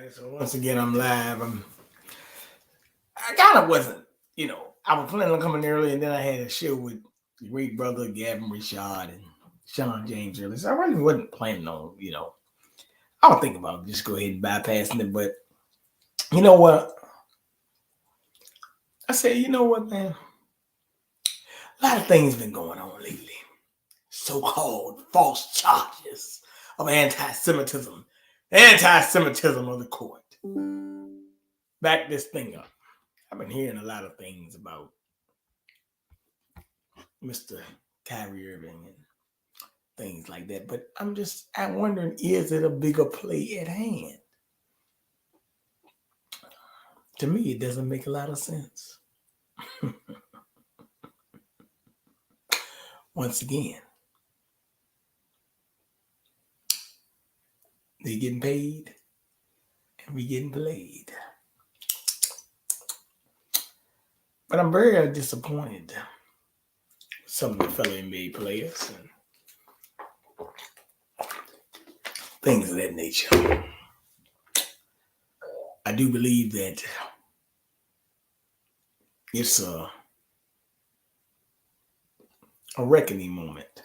right, so once again, I'm live. I kind of wasn't, I was planning on coming early, and then I had a show with the great brother Gavin Richard and Sean James earlier. So I really wasn't planning on, I was thinking about just go ahead and bypassing it. But you know what? I said, you know what, man? A lot of things been going on lately. So-called false charges of anti-Semitism of the court. Back this thing up. I've been hearing a lot of things about Mr. Kyrie Irving and things like that. But I'm wondering, is it a bigger play at hand? To me, it doesn't make a lot of sense. Once again, they getting paid and we getting played. But I'm very disappointed with some of the fellow NBA players and things of that nature. I do believe that it's a reckoning moment.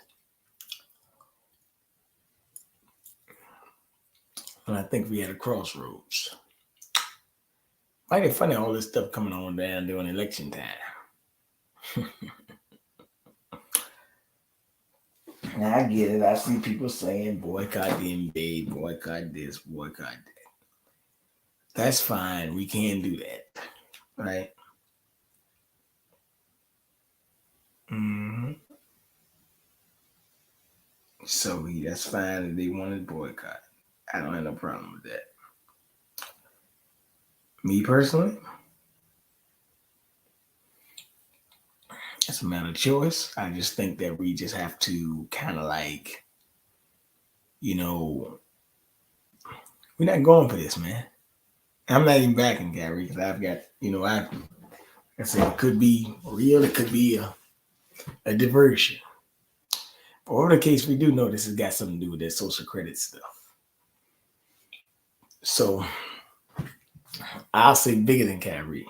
And I think we had a crossroads. Mighty funny all this stuff coming on down during election time. Now I get it. I see people saying boycott the NBA, boycott this, boycott that. That's fine. We can do that. Right? Mm-hmm. So that's fine if they want to boycott. I don't have no problem with that. Me personally, it's a matter of choice. I just think that we just have to kind of like, we're not going for this, man. I'm not even backing Gary because I've got, I said it could be real, it could be a diversion. But whatever the case, we do know this has got something to do with that social credit stuff. So I'll say bigger than Kyrie.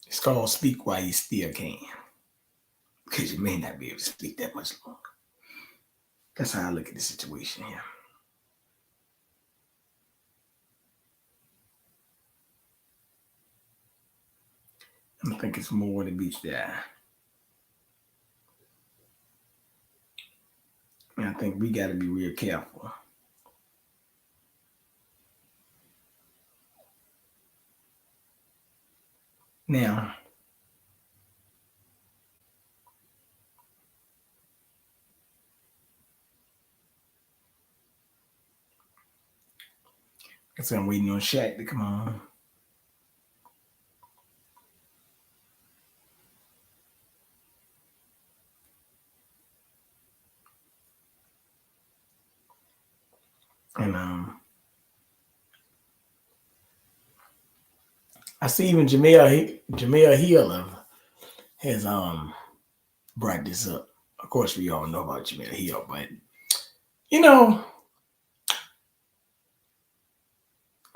It's called speak while you still can. Because you may not be able to speak that much longer. That's how I look at the situation here. I think it's more to beat the eye. And I think we got to be real careful. Now, so I'm waiting on Chak to come on. And I see even Jamel Hill has brought this up. Of course, we all know about Jamel Hill, but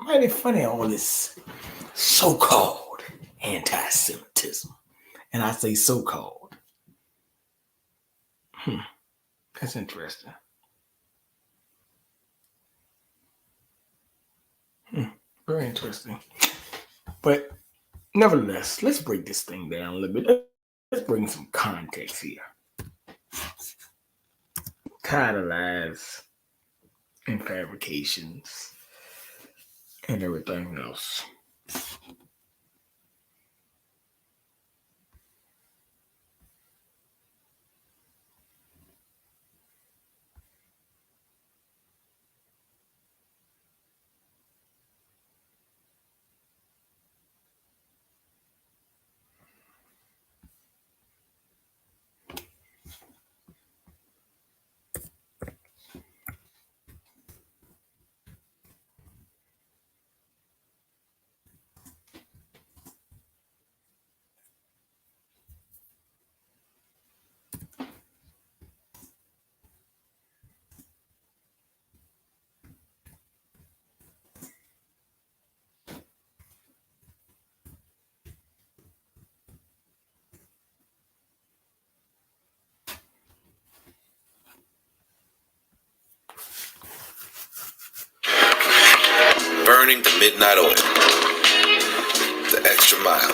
mighty funny all this so-called anti-Semitism, and I say so-called. That's interesting. Very interesting. But nevertheless, let's break this thing down a little bit. Let's bring some context here. Tired of lies and fabrications and everything else. burning the midnight oil. The extra mile.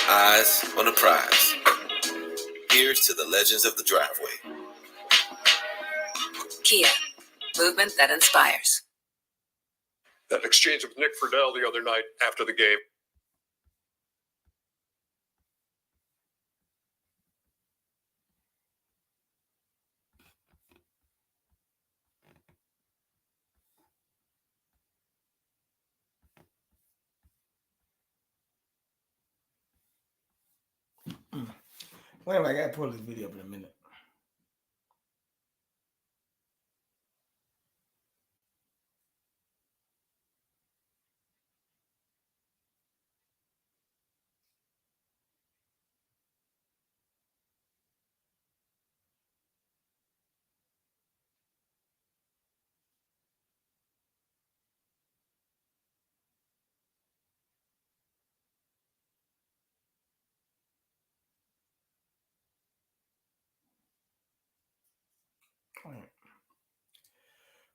Eyes on the prize. Here's to the legends of the driveway. Kia, movement that inspires. That exchange with Nick Friedel the other night after the game. Wait a minute, I gotta pull this video up in a minute.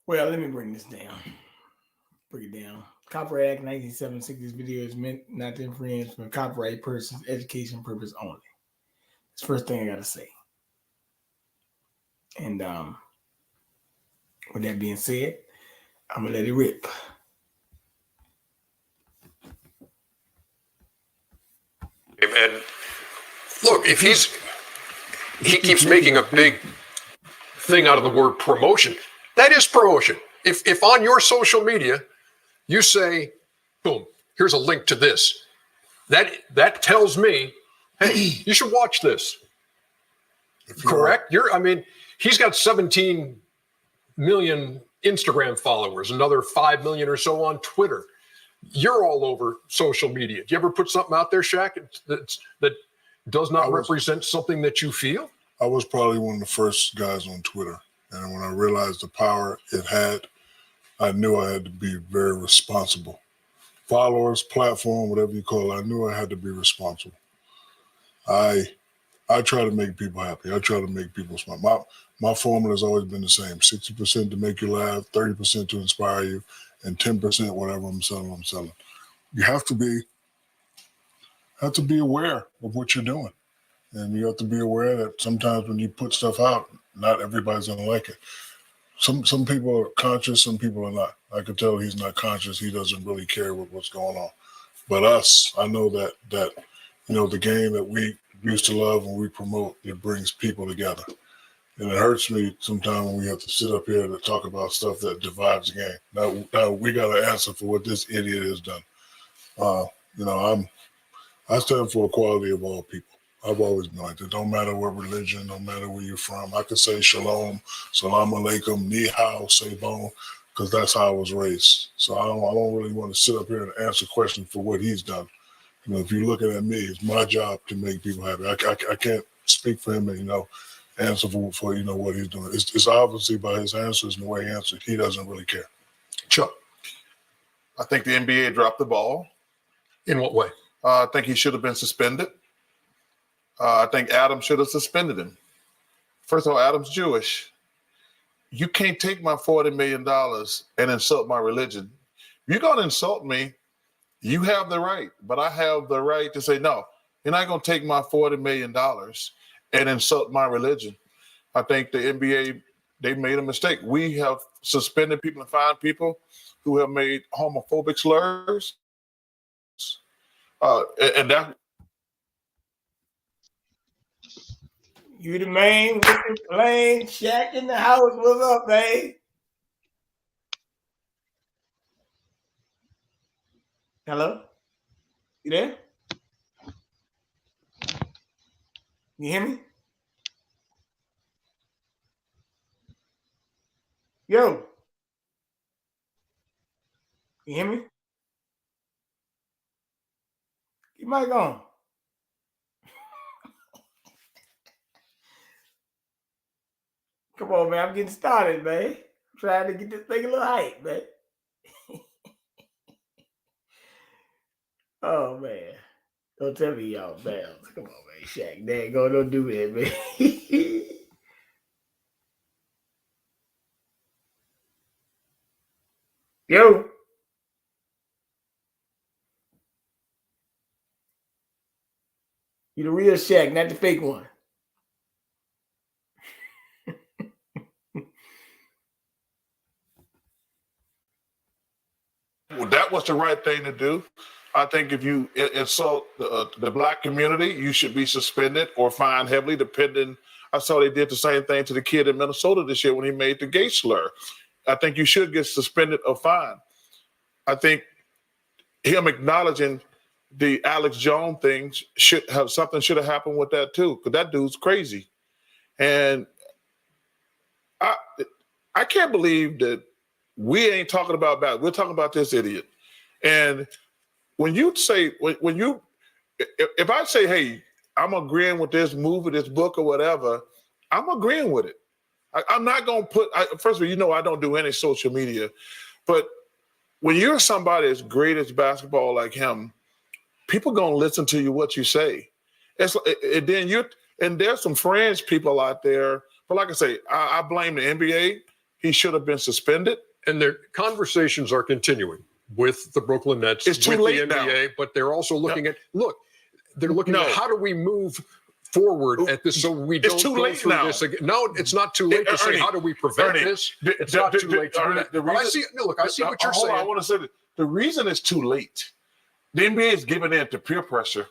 Well, let me bring this down. Break it down. Copyright Act 1976. This video is meant not to infringe for copyright purposes, education purpose only. That's the first thing I gotta say. And with that being said, I'm gonna let it rip. And look, if he keeps making a big thing out of the word promotion, that is promotion. If on your social media you say, boom, here's a link to this, that tells me, hey, you should watch this. Correct? He's got 17 million Instagram followers, another 5 million or so on Twitter. You're all over social media. Do you ever put something out there, Shaq, that does not represent something that you feel? I was probably one of the first guys on Twitter. And when I realized the power it had, I knew I had to be very responsible. Followers, platform, whatever you call it, I knew I had to be responsible. I try to make people happy. I try to make people smile. My formula has always been the same: 60% to make you laugh, 30% to inspire you, and 10% whatever I'm selling. You have to be aware of what you're doing. And you have to be aware that sometimes when you put stuff out, not everybody's gonna like it. Some people are conscious, some people are not. I can tell he's not conscious. He doesn't really care what's going on. But us, I know that the game that we used to love and we promote, it brings people together. And it hurts me sometimes when we have to sit up here to talk about stuff that divides the game. Now we got to answer for what this idiot has done. I stand for equality of all people. I've always been like that. Don't matter what religion, no matter where you're from. I could say shalom, salam alaikum, ni hao, sebon, because that's how I was raised. So I don't really want to sit up here and answer questions for what he's done. If you're looking at me, it's my job to make people happy. I can't speak for him and answer for what he's doing. It's obviously by his answers and the way he answered, he doesn't really care. Chuck, I think the NBA dropped the ball. In what way? I think he should have been suspended. I think Adam should have suspended him. First of all, Adam's Jewish. You can't take my $40 million and insult my religion. If you're going to insult me, you have the right, but I have the right to say, no, you're not going to take my $40 million and insult my religion. I think the NBA, they made a mistake. We have suspended people and fined people who have made homophobic slurs. And that. You the man with the plane, Shaq in the house. What's up, babe? Hello? You there? You hear me? Yo. You hear me? Keep my mic on. Come on, man. I'm getting started, man. I'm trying to get this thing a little hype, man. Oh, man. Don't tell me y'all bells. Come on, man. Shaq, dang, don't do that, man. Yo. You the real Shaq, not the fake one. Well, that was the right thing to do. I think if you insult the black community, you should be suspended or fined heavily, depending. I saw they did the same thing to the kid in Minnesota this year when he made the gay slur. I think you should get suspended or fined. I think him acknowledging the Alex Jones thing should have happened with that too, because that dude's crazy. And I can't believe that we ain't talking about that. We're talking about this idiot. And when you say, if I say, hey, I'm agreeing with this movie, this book or whatever, I'm agreeing with it. I'm not going to first of all, I don't do any social media, but when you're somebody as great as basketball like him, people going to listen to you, what you say. And there's some fringe people out there, but like I say, I blame the NBA. He should have been suspended. And their conversations are continuing with the Brooklyn Nets, it's too with late the NBA, now. But they're also looking at how do we move forward at this so we don't go through this again. No, it's not too late to say how do we prevent this. It's not too late to do that. I see what you're saying. I want to say that the reason it's too late, the NBA is giving in to peer pressure.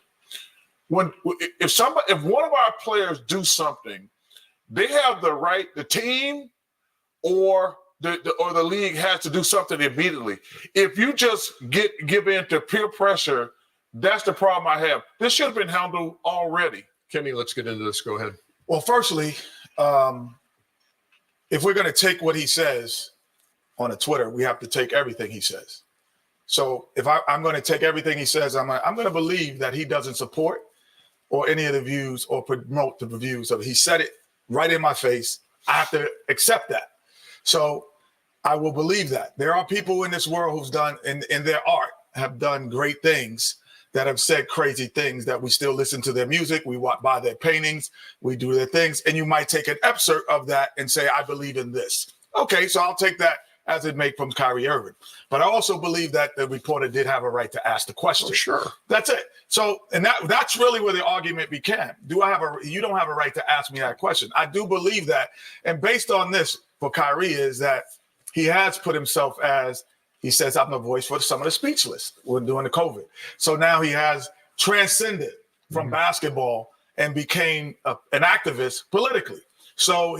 If one of our players do something, they have the right, the team or the league has to do something immediately. If you just give in to peer pressure, that's the problem I have. This should have been handled already. Kenny, let's get into this. Go ahead. Well, firstly, if we're going to take what he says on a Twitter, we have to take everything he says. So if I'm going to take everything he says, I'm going to believe that he doesn't support or any of the views or promote the views of it. He said it right in my face. I have to accept that. So I will believe that. There are people in this world who's done, in their art, have done great things, that have said crazy things, that we still listen to their music, we walk by their paintings, we do their things, and you might take an excerpt of that and say, I believe in this. Okay, so I'll take that as it may from Kyrie Irving. But I also believe that the reporter did have a right to ask the question. Oh, sure. That's it. So, and that's really where the argument began. You don't have a right to ask me that question. I do believe that. And based on this for Kyrie is that he has put himself as, he says, I'm the voice for some of the speechless during the COVID. So now he has transcended from basketball and became an activist politically. So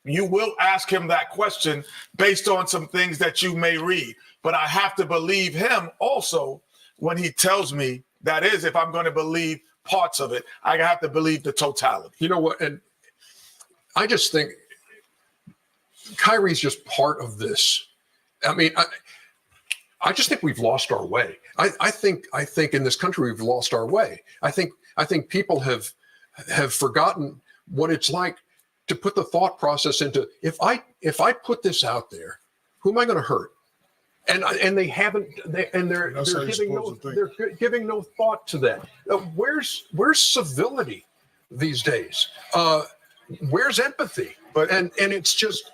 you will ask him that question based on some things that you may read. But I have to believe him also when he tells me, that is, if I'm going to believe parts of it, I have to believe the totality. You know what? And I just think Kyrie's just part of this. I mean, I just think we've lost our way. I think in this country we've lost our way. I think people have forgotten what it's like to put the thought process into, if I put this out there, who am I going to hurt? And they haven't. They're giving no thought to that. Where's civility these days? Where's empathy? And it's just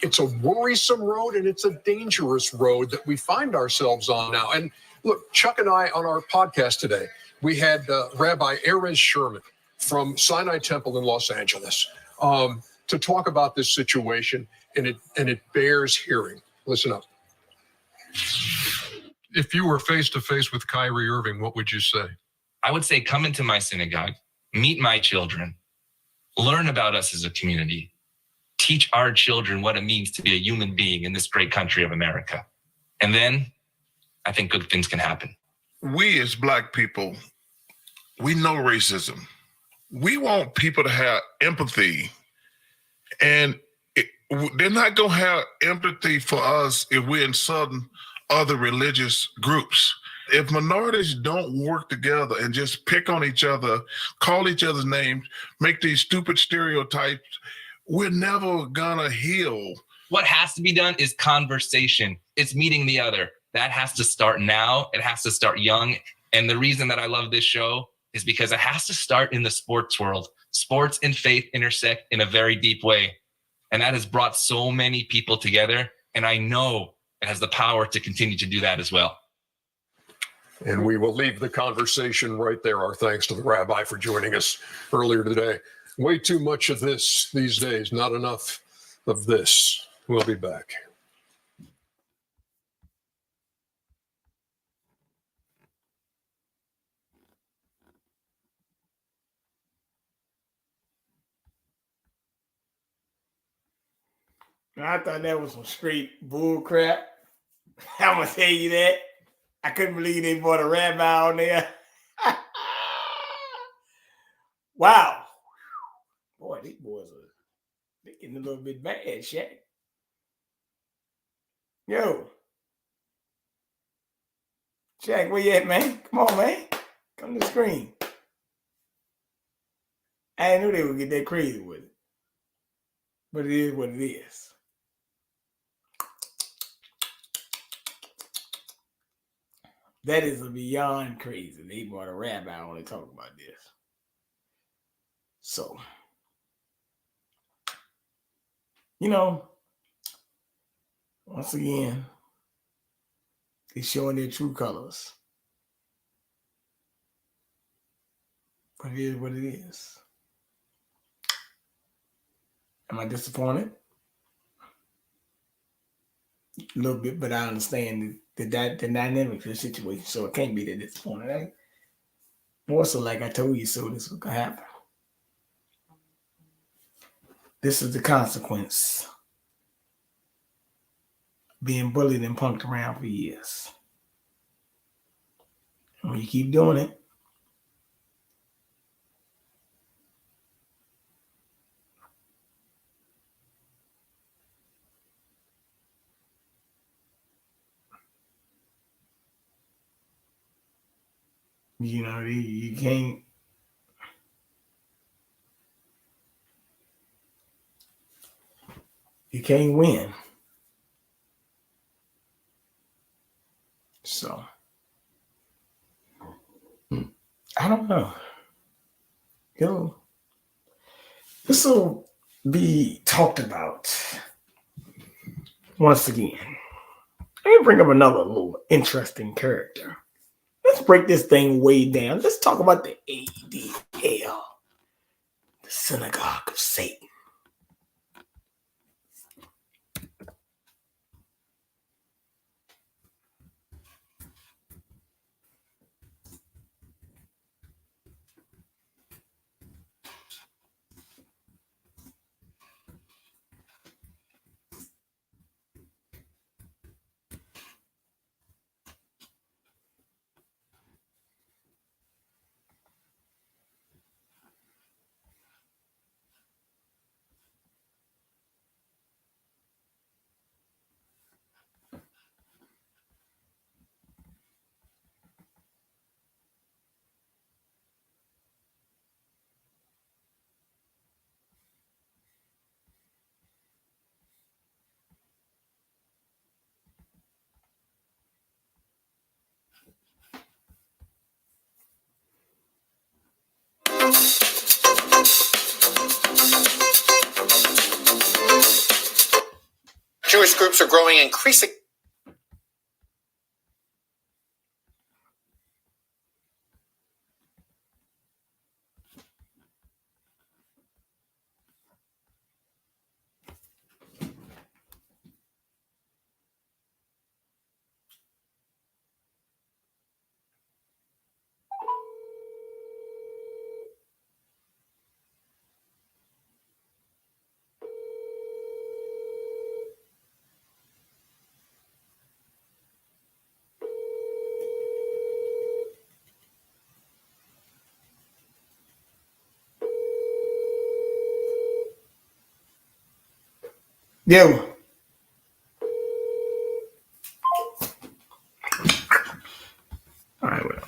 it's a worrisome road, and it's a dangerous road that we find ourselves on now. And look, Chuck and I on our podcast today, we had Rabbi Erez Sherman from Sinai Temple in Los Angeles to talk about this situation, and it bears hearing. Listen up. If you were face to face with Kyrie Irving, what would you say? I would say, come into my synagogue, meet my children, learn about us as a community, teach our children what it means to be a human being in this great country of America. And then I think good things can happen. We as Black people, we know racism. We want people to have empathy, and they're not going to have empathy for us if we're in some other religious groups. If minorities don't work together and just pick on each other, call each other's names, make these stupid stereotypes, we're never gonna heal. What has to be done is conversation. It's meeting the other. That has to start now. It has to start young. And the reason that I love this show is because it has to start in the sports world. Sports and faith intersect in a very deep way. And that has brought so many people together. And I know it has the power to continue to do that as well. And we will leave the conversation right there. Our thanks to the rabbi for joining us earlier today. Way too much of this these days, not enough of this. We'll be back. I thought that was some straight bull crap. I'm gonna tell you that. I couldn't believe they brought a rabbi on there. Wow. Boy, these boys they're getting a little bit bad, Shaq. Yo. Shaq, where you at, man? Come on, man. Come to the screen. I didn't know they would get that crazy with it. But it is what it is. That is a beyond crazy. They brought a rabbi on to talk about this. So, once again, they're showing their true colors. But it is what it is. Am I disappointed? A little bit, but I understand the dynamic of the situation, so it can't be that disappointed. Right? More so, like I told you, so this was gonna happen. This is the consequence. Being bullied and punked around for years. And when you keep doing it, you can't win. So, I don't know. This will be talked about once again. Let me bring up another little interesting character. Let's break this thing way down. Let's talk about the ADL, the synagogue of Satan. Jewish groups are growing increasing. Yo. All right, well.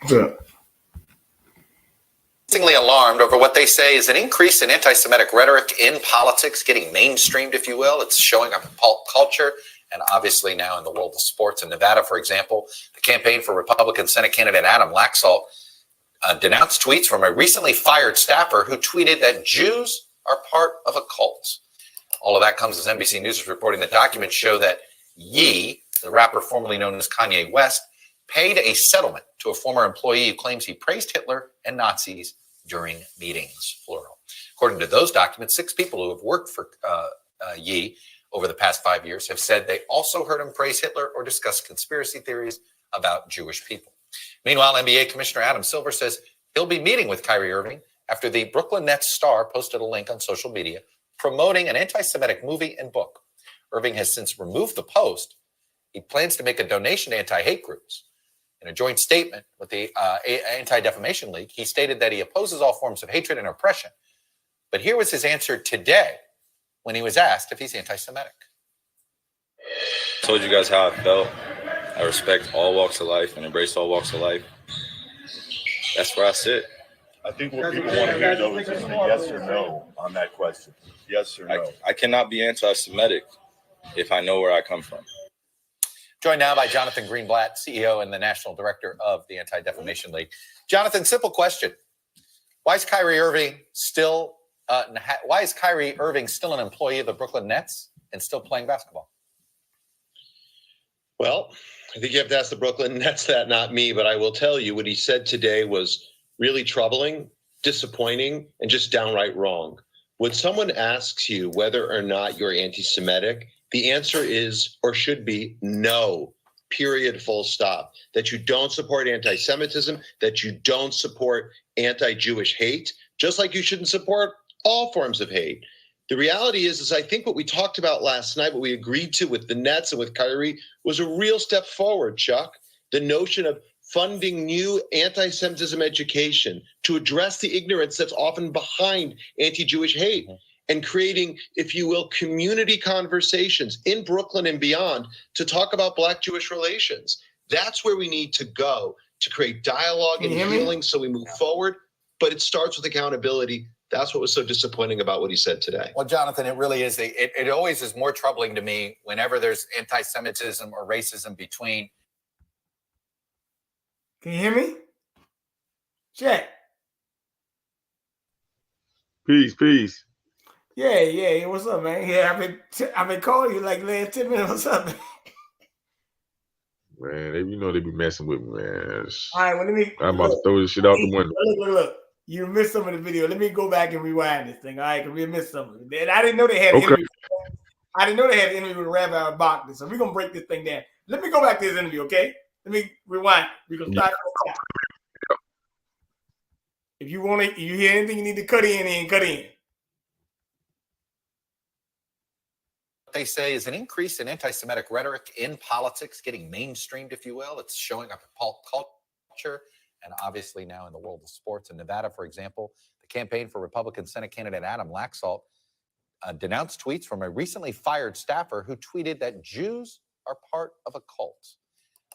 What's up? Increasingly alarmed over what they say is an increase in anti-Semitic rhetoric in politics, getting mainstreamed, if you will. It's showing up in pulp culture and obviously now in the world of sports. In Nevada, for example, the campaign for Republican Senate candidate Adam Laxalt denounced tweets from a recently fired staffer who tweeted that Jews are part of a cult. All of that comes as NBC News is reporting that documents show that Ye, the rapper formerly known as Kanye West, paid a settlement to a former employee who claims he praised Hitler and Nazis during meetings, plural. According to those documents, 6 people who have worked for Ye over the past 5 years have said they also heard him praise Hitler or discuss conspiracy theories about Jewish people. Meanwhile, NBA Commissioner Adam Silver says he'll be meeting with Kyrie Irving after the Brooklyn Nets star posted a link on social media promoting an anti-Semitic movie and book. Irving has since removed the post. He plans to make a donation to anti-hate groups. In a joint statement with the Anti-Defamation League, he stated that he opposes all forms of hatred and oppression. But here was his answer today when he was asked if he's anti-Semitic. I told you guys how I felt. I respect all walks of life and embrace all walks of life. That's where I sit. I think what people want to hear, though, is just a yes or no on that question. Yes or no. I cannot be anti-Semitic if I know where I come from. Joined now by Jonathan Greenblatt, CEO and the National Director of the Anti-Defamation League. Jonathan, simple question. Why is Kyrie Irving still an employee of the Brooklyn Nets and still playing basketball? Well, I think you have to ask the Brooklyn Nets that, not me, but I will tell you what he said today was really troubling, disappointing, and just downright wrong. When someone asks you whether or not you're anti-Semitic, the answer is, or should be, no, period, full stop. That you don't support anti-Semitism, that you don't support anti-Jewish hate, just like you shouldn't support all forms of hate. The reality is I think what we talked about last night, what we agreed to with the Nets and with Kyrie, was a real step forward, Chuck. The notion of funding new anti-Semitism education to address the ignorance that's often behind anti-Jewish hate. And creating, if you will, community conversations in Brooklyn and beyond to talk about Black-Jewish relations. That's where we need to go to create dialogue and healing so we move forward. But it starts with accountability. That's what was so disappointing about what he said today. Well, Jonathan, it really is. It always is more troubling to me whenever there's anti-Semitism or racism between. Can you hear me? Chak. Peace. Yeah. What's up, man? Yeah, I've been calling you like last 10 minutes. What's up, man? Man, they be messing with me, man. All right, well, I'm about to throw this shit out the window. Look. You missed some of the video. Let me go back and rewind this thing. All right, because we missed some of it. And I didn't know they had an interview. I didn't know they had an interview with Rabbi Bachman. So we're gonna break this thing down. Let me go back to this interview, okay? Let me rewind. We can start. If you hear anything you need to cut in, cut in. They say is an increase in anti-Semitic rhetoric in politics, getting mainstreamed, if you will. It's showing up in pulp culture and obviously now in the world of sports. In Nevada, for example, the campaign for Republican Senate candidate Adam Laxalt denounced tweets from a recently fired staffer who tweeted that Jews are part of a cult.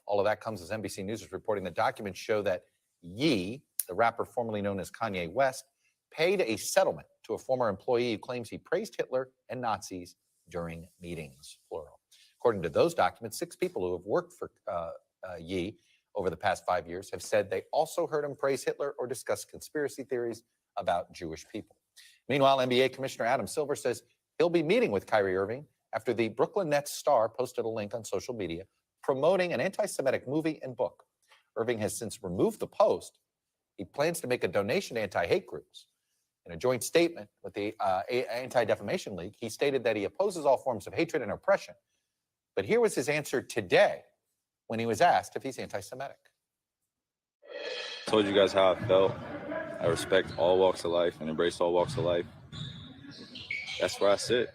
All of that comes as NBC News is reporting that documents show that Ye, the rapper formerly known as Kanye West, paid a settlement to a former employee who claims he praised Hitler and Nazis during meetings, plural. According to those documents, 6 people who have worked for Ye over the past 5 years have said they also heard him praise Hitler or discuss conspiracy theories about Jewish people. Meanwhile, NBA Commissioner Adam Silver says he'll be meeting with Kyrie Irving after the Brooklyn Nets star posted a link on social media promoting an anti-Semitic movie and book. Irving has since removed the post. He plans to make a donation to anti-hate groups. In a joint statement with the Anti-Defamation League, he stated that he opposes all forms of hatred and oppression. But here was his answer today when he was asked if he's anti-Semitic. I told you guys how I felt. I respect all walks of life and embrace all walks of life. That's where I sit.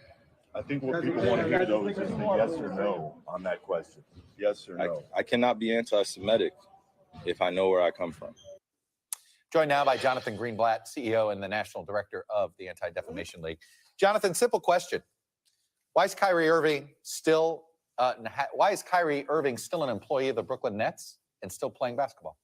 I think what people want to hear, though, is just a yes or no on that question. Yes or no. I cannot be anti-Semitic if I know where I come from. Joined now by Jonathan Greenblatt, CEO and the National Director of the Anti-Defamation League. Jonathan, simple question. Why is Kyrie Irving still an employee of the Brooklyn Nets and still playing basketball?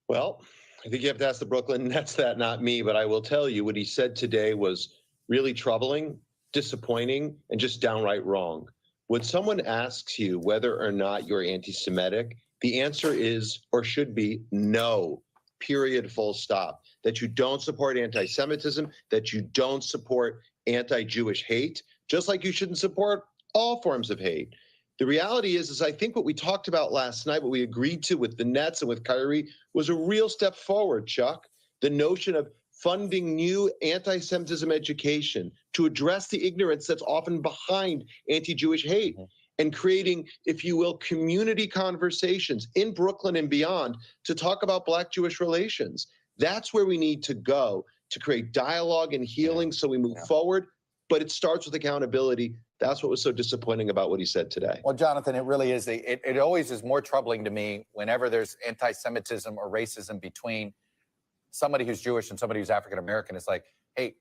Well, I think you have to ask the Brooklyn Nets that, not me, but I will tell you what he said today was really troubling, disappointing, and just downright wrong. When someone asks you whether or not you're anti-Semitic, the answer is, or should be, no, period, full stop. That you don't support anti-Semitism, that you don't support anti-Jewish hate, just like you shouldn't support all forms of hate. The reality is I think what we talked about last night, what we agreed to with the Nets and with Kyrie, was a real step forward, Chuck. The notion of funding new anti-Semitism education to address the ignorance that's often behind anti-Jewish hate, and creating, if you will, community conversations in Brooklyn and beyond to talk about Black-Jewish relations. That's where we need to go to create dialogue and healing so we move forward. But it starts with accountability. That's what was so disappointing about what he said today. Well, Jonathan, it really is. It always is more troubling to me whenever there's anti-Semitism or racism between somebody who's Jewish and somebody who's African-American. It's like, hey,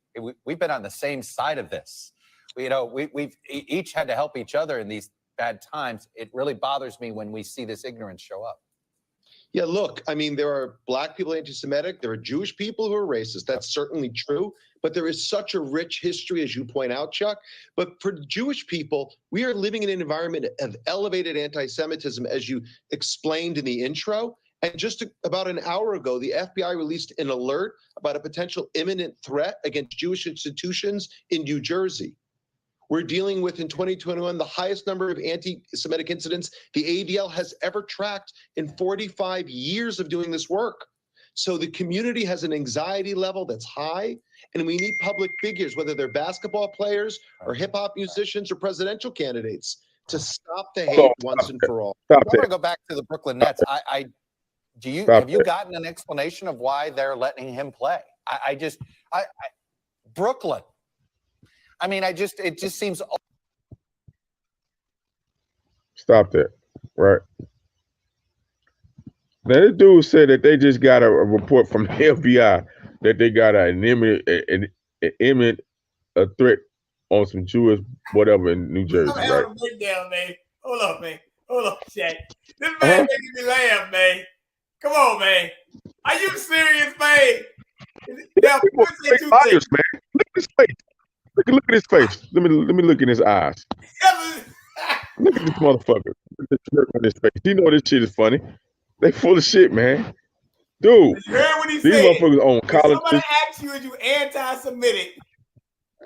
we've been on the same side of this. We've each had to help each other in these bad times. It really bothers me when we see this ignorance show up. Yeah, look, I mean, there are Black people anti-Semitic. There are Jewish people who are racist. That's certainly true. But there is such a rich history, as you point out, Chuck. But for Jewish people, we are living in an environment of elevated anti-Semitism, as you explained in the intro. And just about an hour ago, the FBI released an alert about a potential imminent threat against Jewish institutions in New Jersey. We're dealing with, in 2021, the highest number of anti-Semitic incidents the ADL has ever tracked in 45 years of doing this work. So the community has an anxiety level that's high, and we need public figures, whether they're basketball players or hip-hop musicians or presidential candidates, to stop the hate once and for all. I want to go back to the Brooklyn Nets. Have you gotten an explanation of why they're letting him play? Brooklyn. I mean, it just seems. Stop that. Right. Now, this dude said that they just got a report from the FBI that they got an imminent threat on some Jewish whatever in New Jersey. I'm right? having a breakdown, man. Hold up, man. Hold up, Chak. This man making me laugh, man. Come on, man. Are you serious, man? Now, Look at his face. Look at his face. Let me look in his eyes. Look at this motherfucker. Look at his face. You know this shit is funny. They full of shit, man. Dude, you heard what he these said. motherfuckers on college. Somebody asks you, is you anti-Semitic?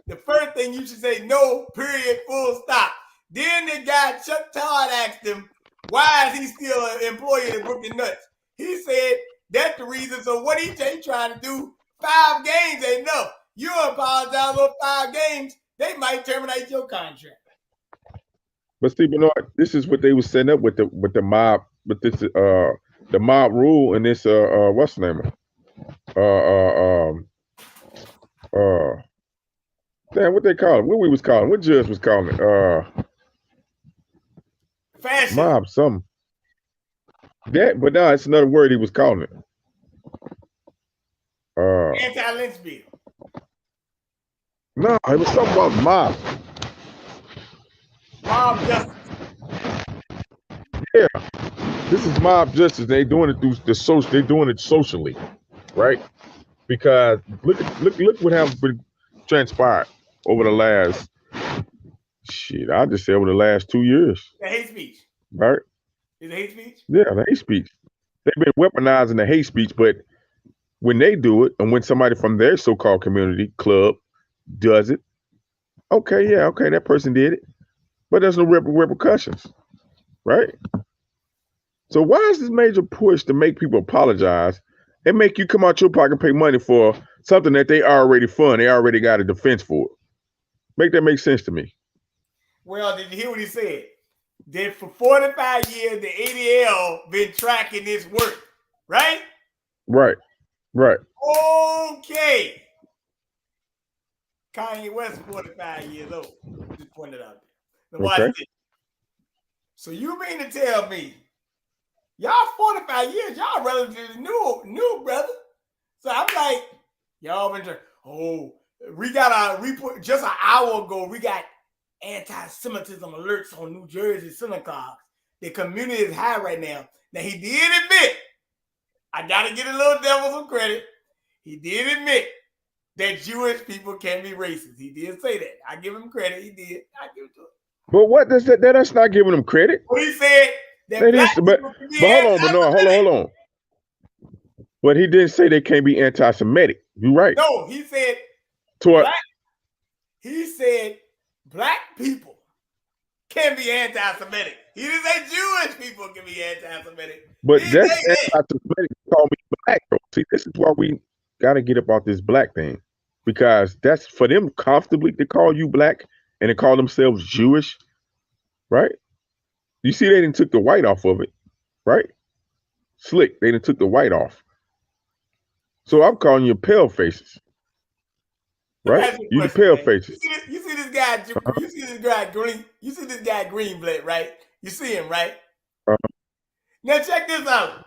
The first thing you should say, no, period, full stop. Then the guy, Chuck Todd, asked him, why is he still an employee at Brooklyn Nuts? He said, that's the reason. So what he trying to do, 5 games ain't enough. You apologize for 5 games, they might terminate your contract. But see, Bernard, this is what they was setting up with the mob, with this the mob rule and this what's the name? Damn, what they call it? What we was calling? What judge was calling it? Fashion. Mob, something. That, but now it's another word he was calling it. Anti-lynch bill. No, it was something about mob. Mob justice. Yeah, this is mob justice. They doing it through the social. They doing it socially, right? Because look what happened transpired over the last I just say over the last 2 years. The hate speech. Right? Is it hate speech? Yeah, the hate speech. They've been weaponizing the hate speech, but when they do it, and when somebody from their so-called community club does it, okay, that person did it, but there's no repercussions, right? So why is this major push to make people apologize and make you come out your pocket and pay money for something that they already fund? They already got a defense for it. Make that make sense to me. Well, did you hear what he said? That for 45 years, the ADL been tracking this work, right? Right. Okay. Kanye West, 45 years old. Just pointed out there. Now watch this. So you mean to tell me, y'all 45 years, y'all relatively new, brother. So I'm like, y'all been we got a report just an hour ago. We got anti-Semitism alerts on New Jersey synagogues. The community is high right now. Now he did admit, I gotta get a little devil some credit. He did admit that Jewish people can be racist. He did say that. I give him credit. He did. I give it to him. But what does that? That's not giving him credit. Well, he said that That black is, but people can be hold on, Bernard, anti-Semitic. hold on. But he didn't say they can't be anti-Semitic. You're right. No, he said he said black people can be anti-Semitic. He didn't say Jewish people can be anti-Semitic. But that's anti-Semitic. Call me black, bro. See, this is why we got to get about this black thing, because that's for them comfortably to call you black and to call themselves Jewish, right? You see, they didn't took the white off of it, right? Slick, they didn't took the white off. So I'm calling you pale faces, right? You the pale faces. You see this guy? You see this guy green? You see this guy Greenblatt, right? You see him, right? Now check this out.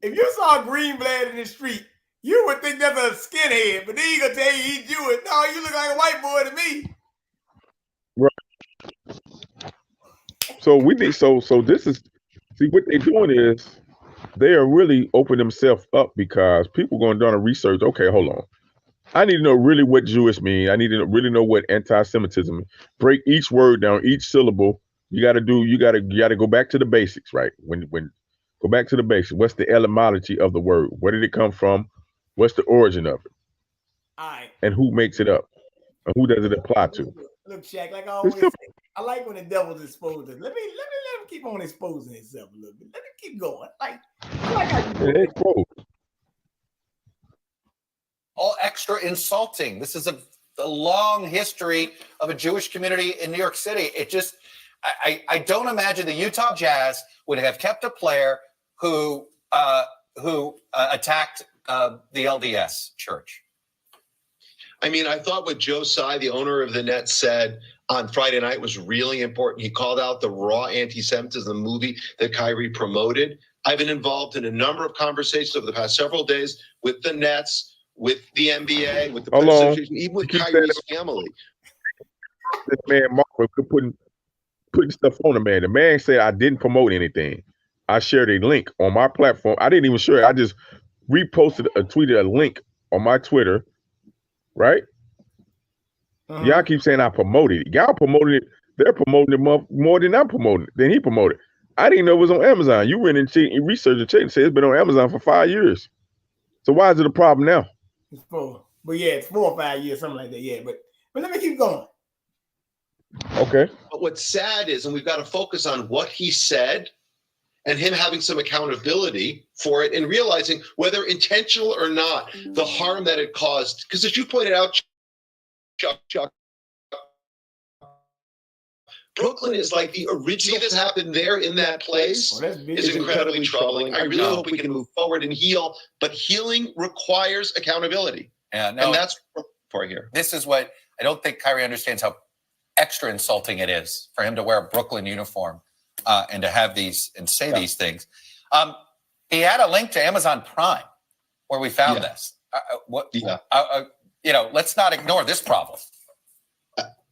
If you saw Greenblatt in the street, you would think that's a skinhead, but then he gonna tell you he's Jewish. No, you look like a white boy to me. Right. So we need so this is what they're doing is they are really opening themselves up, because people going down and research. Okay, hold on. I need to know really what Jewish mean. I need to really know what anti-Semitism mean. Break each word down, each syllable. You got to go back to the basics, right? When go back to the basics. What's the etymology of the word? Where did it come from? What's the origin of it? All right. And who makes it up? And who does it apply to? Look, Chak, like I always say, I like when the devil's exposed. Let me keep on exposing himself a little bit. Let me keep going. I like how you expose. All extra insulting. This is a long history of a Jewish community in New York City. It just, I don't imagine the Utah Jazz would have kept a player who attacked the LDS church. I mean, I thought what Joe Tsai, the owner of the Nets, said on Friday night was really important. He called out the raw anti-Semitism, the movie that Kyrie promoted. I've been involved in a number of conversations over the past several days with the Nets, with the NBA, with the Players Association, even with Kyrie's family. This man Mark was putting stuff on the man. The man said I didn't promote anything. I shared a link on my platform. I didn't even share it. I just tweeted a link on my Twitter, right? Y'all keep saying I promoted it. Y'all promoted it. They're promoting it more than I'm promoting it. Than he promoted it. I didn't know it was on Amazon. You went and researched and checked and said it's been on Amazon for 5 years. So why is it a problem now? It's 4. But yeah, it's 4 or 5 years, something like that. Yeah, but let me keep going. Okay. But what's sad is, and we've got to focus on what he said and him having some accountability for it and realizing whether intentional or not, the harm that it caused. Because as you pointed out, Chuck, Brooklyn is like the original. This happened there in that place is incredibly troubling. I really hope we can move forward and heal, but healing requires accountability. And that's for here. This is what I don't think Kyrie understands, how extra insulting it is for him to wear a Brooklyn uniform and to have these and say these things. He had a link to Amazon Prime where we found this. Let's not ignore this problem.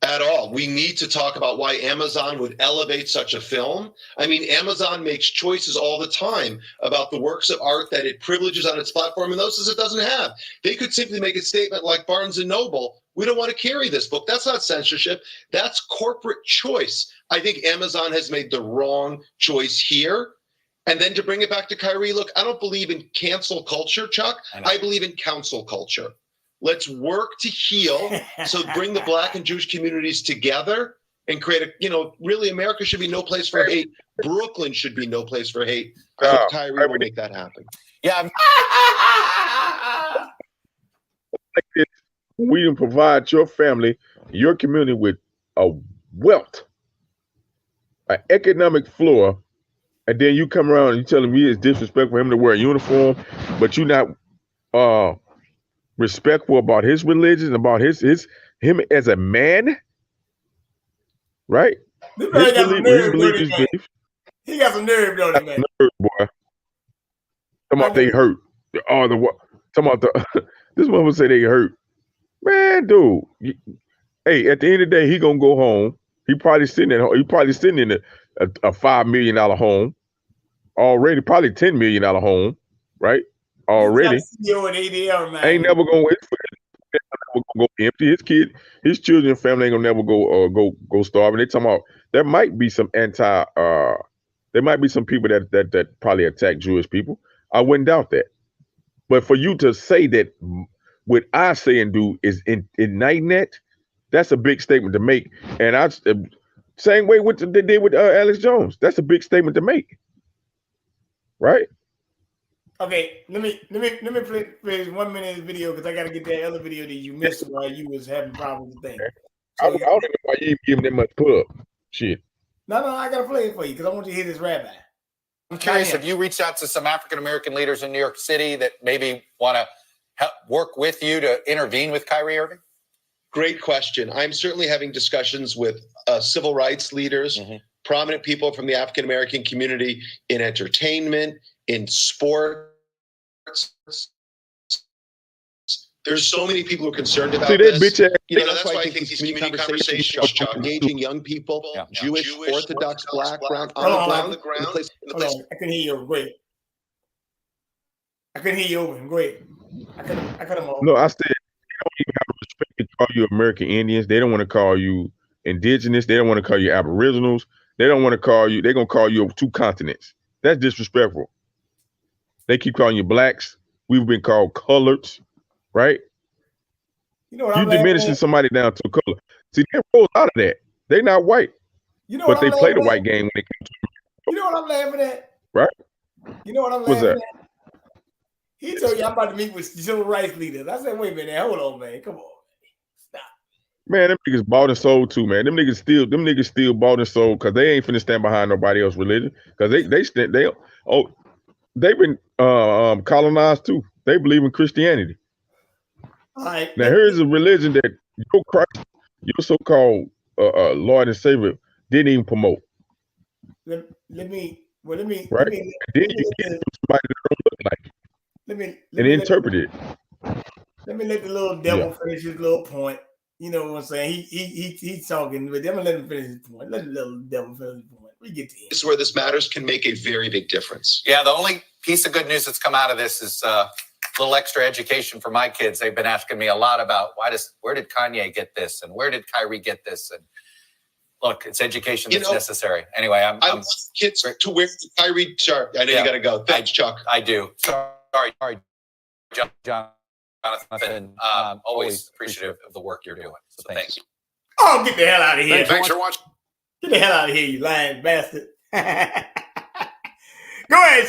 At all. We need to talk about why Amazon would elevate such a film. I mean, Amazon makes choices all the time about the works of art that it privileges on its platform and those it doesn't have. They could simply make a statement like Barnes & Noble, we don't want to carry this book. That's not censorship. That's corporate choice. I think Amazon has made the wrong choice here. And then to bring it back to Kyrie, look, I don't believe in cancel culture, Chuck. I believe in counsel culture. Let's work to heal. So bring the Black and Jewish communities together and create really America should be no place for hate. Brooklyn should be no place for hate. I hope Kyrie will make that happen. Yeah. We can provide your family, your community with a wealth, an economic floor, and then you come around and you telling me it's disrespectful for him to wear a uniform, but you're not respectful about his religion, about him as a man, right? This man got some nerve, he got some nerve, don't he, man? Nerve, boy. Talking about they hurt. This one would say they hurt. Man, dude. Hey, at the end of the day, he gonna go home. He probably sitting in a $5 million home already, probably $10 million home, right? Already. ADL, man. Ain't never gonna wait for it. go empty. His children and family ain't gonna never go starving. They talking about there might be some there might be some people that probably attack Jewish people. I wouldn't doubt that. But for you to say that what I say and do is igniting that, that's a big statement to make. And same way what they did with Alex Jones. That's a big statement to make, right? Okay, let me play 1 minute of this video because I got to get that other video that you missed while you was having problems with things. So, I don't know why you even giving that much pub. Shit. No, I got to play it for you because I want you to hear this rabbi. I'm curious, have you reached out to some African-American leaders in New York City that maybe want to help work with you to intervene with Kyrie Irving? Great question. I'm certainly having discussions with civil rights leaders, prominent people from the African-American community in entertainment, in sports. There's so many people who are concerned about this. That's why I think these community conversations are engaging young people, Jewish, Orthodox, Black, brown, on the ground. I can hear you. Great. I couldn't hear you over. Great. I cut them off. No, I said they don't even have the respect to call you American Indians. They don't want to call you indigenous. They don't want to call you aboriginals. They don't want to call you. They're gonna call you two continents. That's disrespectful. They keep calling you blacks. We've been called coloreds, right? You know what you diminishing somebody down to a color. See, they roll out of that. They're not white. You know but they play the at? white game when they come to You know what I'm laughing at? Right? You know what I'm What's laughing that? at? He told you I'm about to meet with civil rights leaders. I said, wait a minute, hold on, man. Come on. Stop. Man, them niggas bought and sold too, man. Them niggas still bought and sold because they ain't finna stand behind nobody else's religion. Because they've been colonized too. They believe in Christianity. All right. Now here's a religion that your Christ, your so-called Lord and Savior didn't even promote. Let me right? And then you get somebody that don't look like it. And interpret it. Let me let the little devil finish his little point. You know what I'm saying? He's talking, but I'm gonna let him finish his point. Let the little devil finish his point. We get to him. This is where this matters can make a very big difference. Yeah, the only piece of good news that's come out of this is a little extra education for my kids. They've been asking me a lot about where did Kanye get this and where did Kyrie get this? And look, it's education that's necessary. Anyway, I want kids to wear Kyrie. Sorry, I know you got to go. Thanks, Chuck. I do. Sorry, Jonathan. Always appreciative of the work you're doing. So thank you. Oh, get the hell out of here! Thanks for watching. Get the hell out of here, you lying bastard! Go ahead,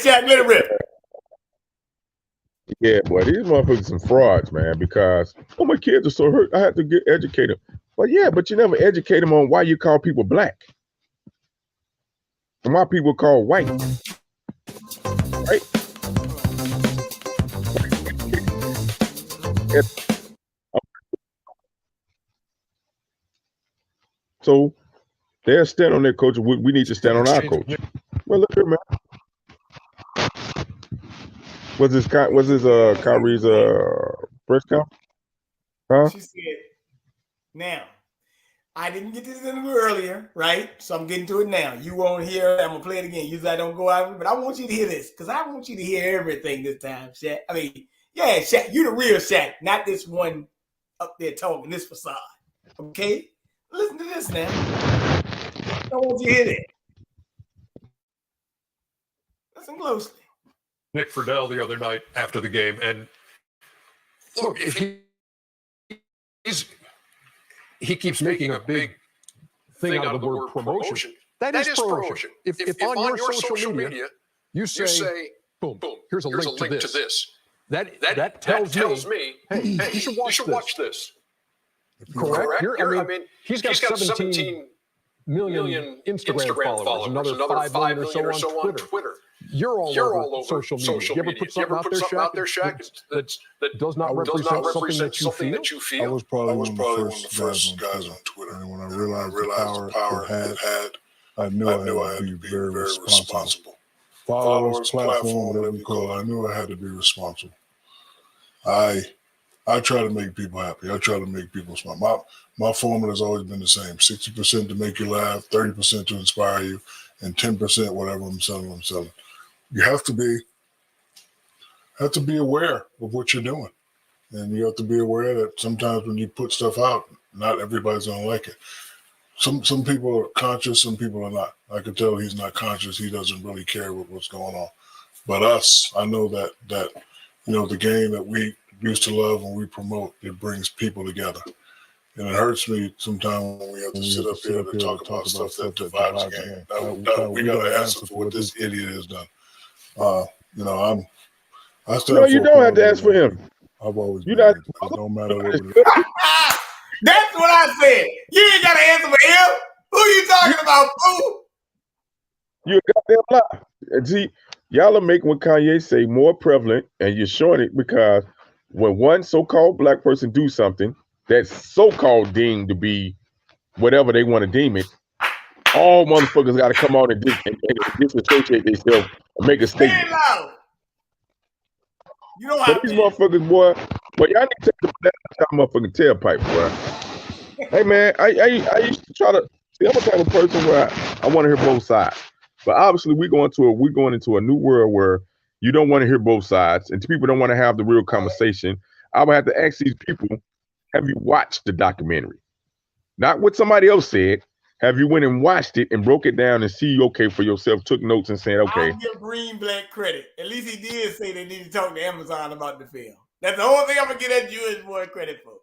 Chak. Let it rip. Yeah, boy, these motherfuckers some frauds, man. Because my kids are so hurt, I have to get educated. But yeah, but you never educate them on why you call people black and why people call white, right? So they'll stand on their coach. We need to stand on our coach. Well, look here, man. Was this Kyrie's press conference? Huh? She said, now, I didn't get this interview earlier, right? So I'm getting to it now. You won't hear it. I'm going to play it again. Usually I don't go out, but I want you to hear this because I want you to hear everything this time, Chak. I mean, yeah, Chak, you the real Chak, not this one up there talking, this facade. Okay? Listen to this now. I want you to hear that. Listen closely. Nick Friedel the other night after the game, and look, if he keeps making a big thing out of the word promotion. That is promotion. If on your social media you say boom, here's a link to this. That tells me, hey, you should watch this. Correct? I mean, he's got 17 million Instagram followers, another 5 million or so on Twitter. You're all over social media. You ever put something out there, Chak, that does not represent something that you feel? I was probably one of the first guys on Twitter. And when I realized the power it had, I knew I had to be very responsible. Followers, platform, whatever you call it, I knew I had to be responsible. I try to make people happy. I try to make people smile. My formula has always been the same: 60% to make you laugh, 30% to inspire you, and 10% whatever I'm selling. You have to be aware of what you're doing. And you have to be aware that sometimes when you put stuff out, not everybody's gonna like it. Some people are conscious, some people are not. I can tell he's not conscious. He doesn't really care what's going on. But us, I know that the game that we used to love and we promote, it brings people together. And it hurts me sometimes when we have to sit up here and talk about stuff that divides the game. No, we got to answer for what this idiot has done. I stand No, you don't have to ask for him. I've always You been. not. It don't matter what it is. That's what I said. You ain't got to answer for him. Who you talking about, fool? You're a goddamn lie. And see, y'all are making what Kanye say more prevalent, and you're showing it because when one so-called black person do something that's so-called deemed to be whatever they want to deem it, all motherfuckers got to come on and disassociate themselves and make a statement. You don't But have these to. motherfuckers, boy, y'all need to take the motherfucking tailpipe, boy. Hey man, I used to try to see. I'm the type of person where I want to hear both sides. But obviously, we're going into a new world where you don't want to hear both sides, and people don't want to have the real conversation. I would have to ask these people: have you watched the documentary? Not what somebody else said. Have you went and watched it and broke it down and see for yourself, took notes and said, okay. I'll give Green Black credit. At least he did say they need to talk to Amazon about the film. That's the whole thing I'm gonna give that Jewish boy credit for.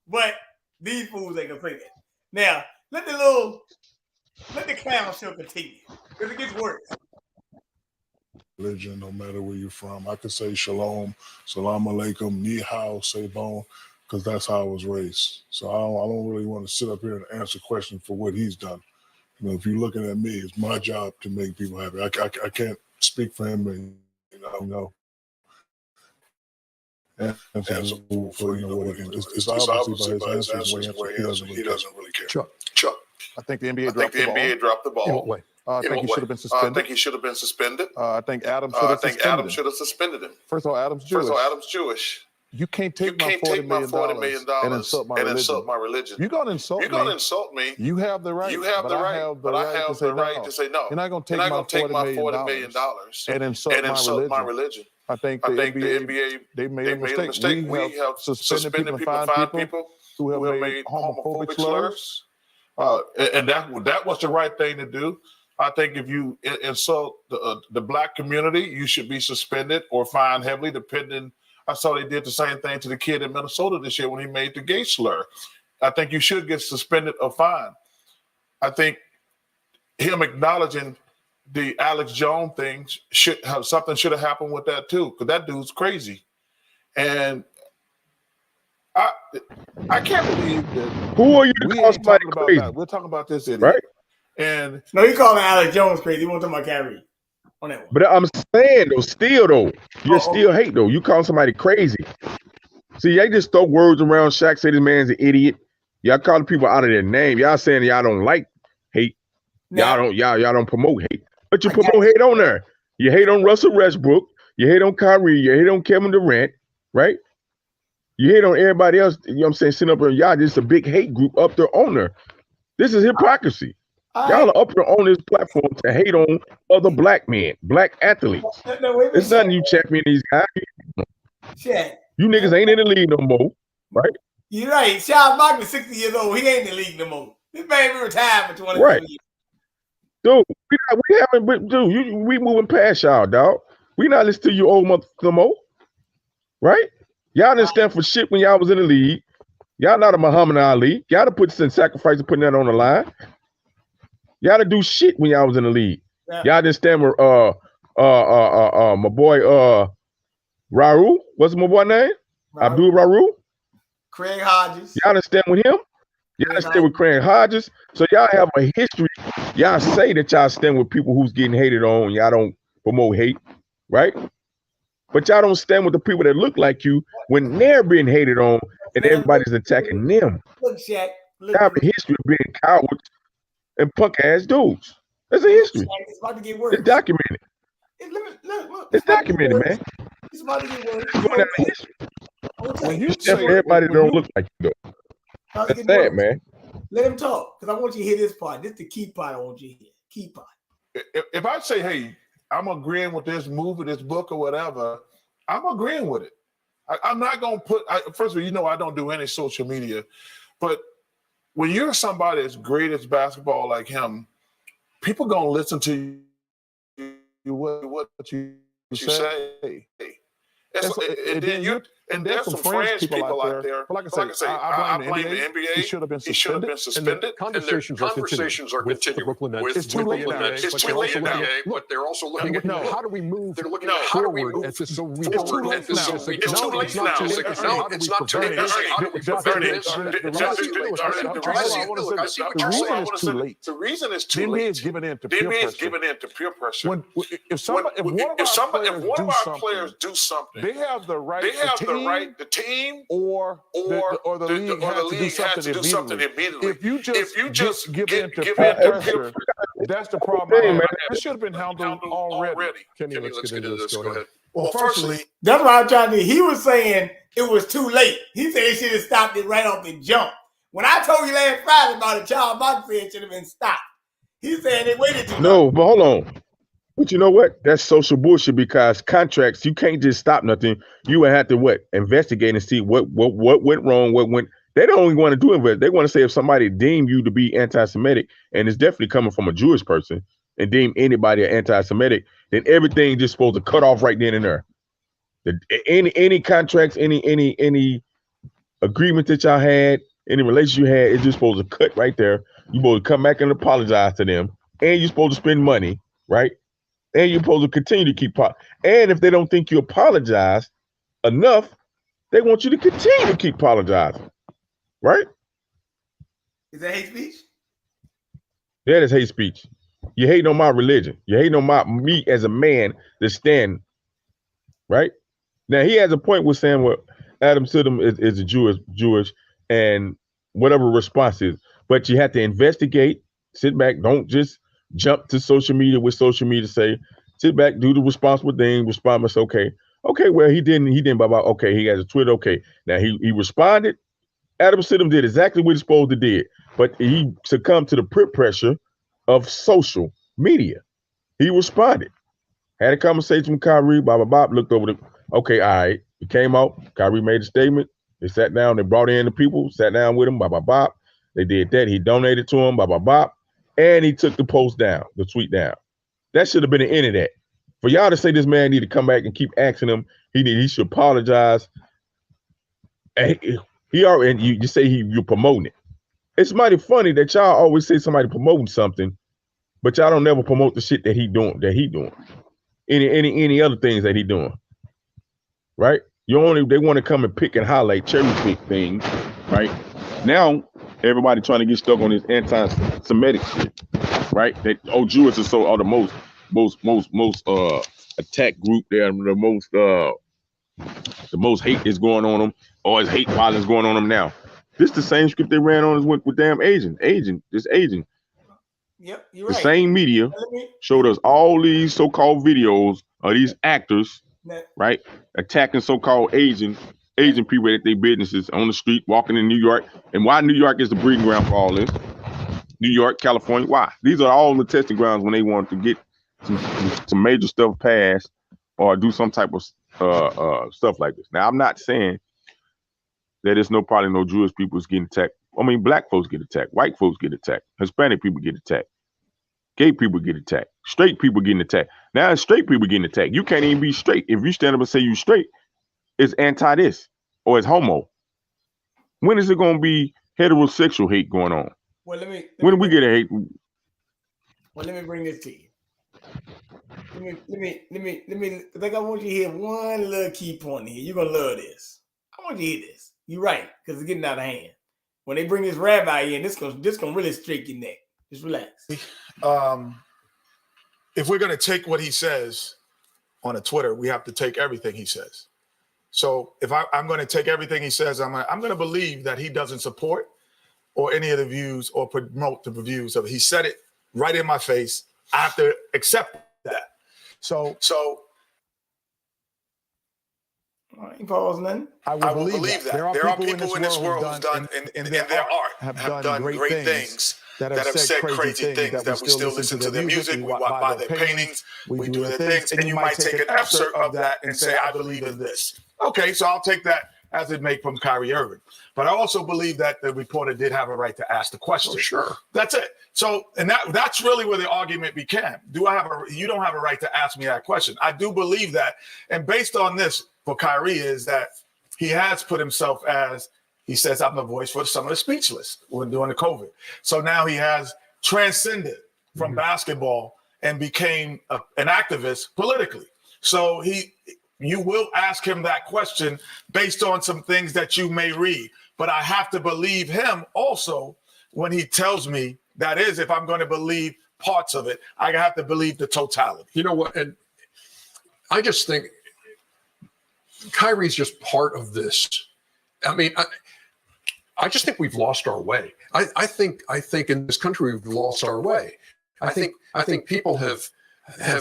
But these fools ain't gonna say that. Now, let the clown show continue. Because it gets worse. Religion, no matter where you're from. I could say shalom, salam alaikum, ni hao, sebon, because that's how I was raised. So I don't really want to sit up here and answer questions for what he's done. If you're looking at me, it's my job to make people happy. I can't speak for him, and answer for what he does. It's obviously by his answers where he doesn't really care. Chuck. I think the NBA dropped the ball. In what way? I think he should have been suspended. I think Adam should have suspended him. First of all, Adam's Jewish. You can't take my $40 million and insult my religion. You're gonna insult me. You have the right. But I have the right to say no. You're not gonna take my $40 million and insult my religion. I think the NBA they made a mistake. We have suspended people and fined people who have made homophobic slurs. And that was the right thing to do. I think if you insult the black community, you should be suspended or fined heavily, depending. I saw they did the same thing to the kid in Minnesota this year when he made the gay slur. I think you should get suspended or fined. I think him acknowledging the Alex Jones thing should have happened with that too, because that dude's crazy. And I can't believe that. Who are you to call somebody crazy? We're talking about this idiot. Right? And no, you calling Alex Jones crazy. You want to talk about Kyrie on that one. But I'm saying though, you still hate though. You call somebody crazy. See, they just throw words around. Shaq say this man's an idiot. Y'all calling people out of their name. Y'all saying y'all don't like hate. Y'all don't promote hate. But you promote hate on there. You hate on Russell Westbrook. You hate on Kyrie. You hate on Kevin Durant. Right? You hate on everybody else. You know what I'm saying? Sitting up there, y'all just a big hate group up there on there. This is hypocrisy. Y'all are up there on this platform to hate on other black men, black athletes. It's nothing you champion these guys. Shaq. You niggas ain't in the league no more, right? You're right. Charles Barkley, 60 years old. He ain't in the league no more. This man be retired for 20 years. Dude, we moving past y'all, dog. We not listening to you old mother no more, right? Y'all didn't stand for shit when y'all was in the league. Y'all not a Muhammad Ali. Y'all to put some sacrifice and putting that on the line. Y'all to do shit when y'all was in the league. Yeah. Y'all didn't stand with my boy Raul. What's my boy name? Abdul Raul. Craig Hodges. Y'all didn't stand with him. Y'all didn't stand with Craig Hodges. So y'all have a history. Y'all say that y'all stand with people who's getting hated on. Y'all don't promote hate, right? But y'all don't stand with the people that look like you when they're being hated on and everybody's attacking them. Look, Shaq. Y'all have a history of being cowards and punk ass dudes. That's a history. It's about to get worse. It's documented. Look. It's documented, man. It's about to get worse. Going down the history. When you say everybody don't look like you though. That's sad, man. Let him talk, because I want you to hear this part. This is the key part I want you to hear. Key part. If I say, hey, I'm agreeing with this movie, this book, or whatever, I'm agreeing with it. I'm not going to put, first of all, I don't do any social media, but when you're somebody as great as basketball like him, people going to listen to you, what you say. And there's some fringe people out there. But like I say, I blame the NBA. He should have been suspended. And conversations are continuing with the Brooklyn Nets. It's too late now. It's too late now. But they're also looking at how do we move forward at this so we It's too late now. It's too late now. No, it's not too late. How do we prevent this? The reason it's too late. The reason it's The too NBA late. is giving in to The peer NBA is pressure. giving in to peer pressure. If one of our players do something, they have the right. The team or the league has to do something immediately. If you just give in to peer pressure, that's the problem. It should have been handled already. Kenny, let's get into this. Go ahead. Well, firstly, that's what I'm trying to do. He was saying it was too late. He said he should have stopped it right off the jump. When I told you last Friday about it, Charles Martin said it should have been stopped. He's saying they waited too long. No, but hold on. But you know what? That's social bullshit because contracts, you can't just stop nothing. You would have to investigate and see what went wrong, what went. They don't even want to do it. They want to say if somebody deemed you to be anti-Semitic, and it's definitely coming from a Jewish person, and deem anybody anti-Semitic, then everything just supposed to cut off right then and there. Any contracts, any agreement that y'all had, any relationship you had, it's just supposed to cut right there. You supposed to come back and apologize to them, and you're supposed to spend money, right? And you're supposed to continue to keep and if they don't think you apologize enough, they want you to continue to keep apologizing, right? Is that hate speech? That is hate speech. You hating on my religion. You hating on me as a man to stand, right? Now he has a point with saying what Adam Sidham is a Jewish, and whatever response is, but you have to investigate, sit back, don't just jump to social media with social media, say, sit back, do the responsible thing, respond, and say, okay, well, he didn't, blah, blah, okay, he has a Twitter, okay. Now he responded. Adam Sidham did exactly what he's supposed to do, but he succumbed to the peer pressure of social media. He responded, had a conversation with Kyrie, blah, blah, blah, looked over okay, all right. He came out, Kyrie made a statement, they sat down, they brought in the people, sat down with him, blah, blah, blah. They did that, he donated to him, blah, blah, blah. And he took the post down, the tweet down. That should have been the end of that. For y'all to say this man need to come back and keep asking him, he should apologize. And he already, and you say you're promoting it. It's mighty funny that y'all always say somebody promoting something, but y'all don't never promote the shit that he doing. Any other things that he doing, right? They want to come and pick and highlight, cherry pick things, right? Now everybody trying to get stuck on this anti-Semitic shit, right? That Jews are the most attacked group. They're the most hate is going on them, or is hate violence going on them now. This the same script they ran on us with damn Asian. Yep, you're right. The right. same media showed us all these so-called videos of these actors, right, attacking so-called Asian people at their businesses on the street, walking in New York. And why New York is the breeding ground for all this? New York, California, why? These are all the testing grounds when they want to get some major stuff passed or do some type of stuff like this. Now, I'm not saying that probably no Jewish people is getting attacked. I mean, black folks get attacked, white folks get attacked, Hispanic people get attacked, gay people get attacked, straight people getting attacked. Now it's straight people getting attacked. You can't even be straight. If you stand up and say you straight, it's anti this or it's homo. When is it going to be heterosexual hate going on? Well, when do we get a hate? Well, let me bring this to you. Let me. I think I want you to hear one little key point here. You're gonna love this. I want you to hear this. You're right, because it's getting out of hand. When they bring this rabbi in, this gonna really straight your neck. Just relax. If we're gonna take what he says on a Twitter, we have to take everything he says. So if I'm going to take everything he says, I'm going to believe that he doesn't support or any of the views or promote the views of it. He said it right in my face. I have to accept that. So I ain't pausing nothing. I will believe that. There are people in this world who've done, in their art, have done great things. that have said crazy things, that we still listen to their music, we buy their paintings, we do their things, and you might take an excerpt of that and say, I believe in this. Okay, so I'll take that as it may from Kyrie Irving. But I also believe that the reporter did have a right to ask the question. Oh, sure. That's it. So, and that's really where the argument became. You don't have a right to ask me that question. I do believe that. And based on this for Kyrie is that he has put himself as, he says, I'm the voice for some of the speechless when during the COVID. So now he has transcended from basketball and became an activist politically. So you will ask him that question based on some things that you may read. But I have to believe him also when he tells me, that is, if I'm going to believe parts of it, I have to believe the totality. You know what? And I just think Kyrie's just part of this. I mean, I just think we've lost our way. I think in this country we've lost our way. I think people have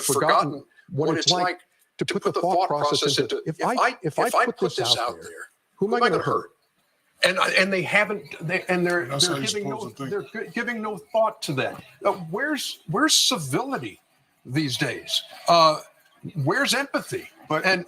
forgotten what it's like to put the thought process into. If I put this out there, who am I going to hurt? And they haven't. They're giving no thought to that. Where's civility these days? Where's empathy? And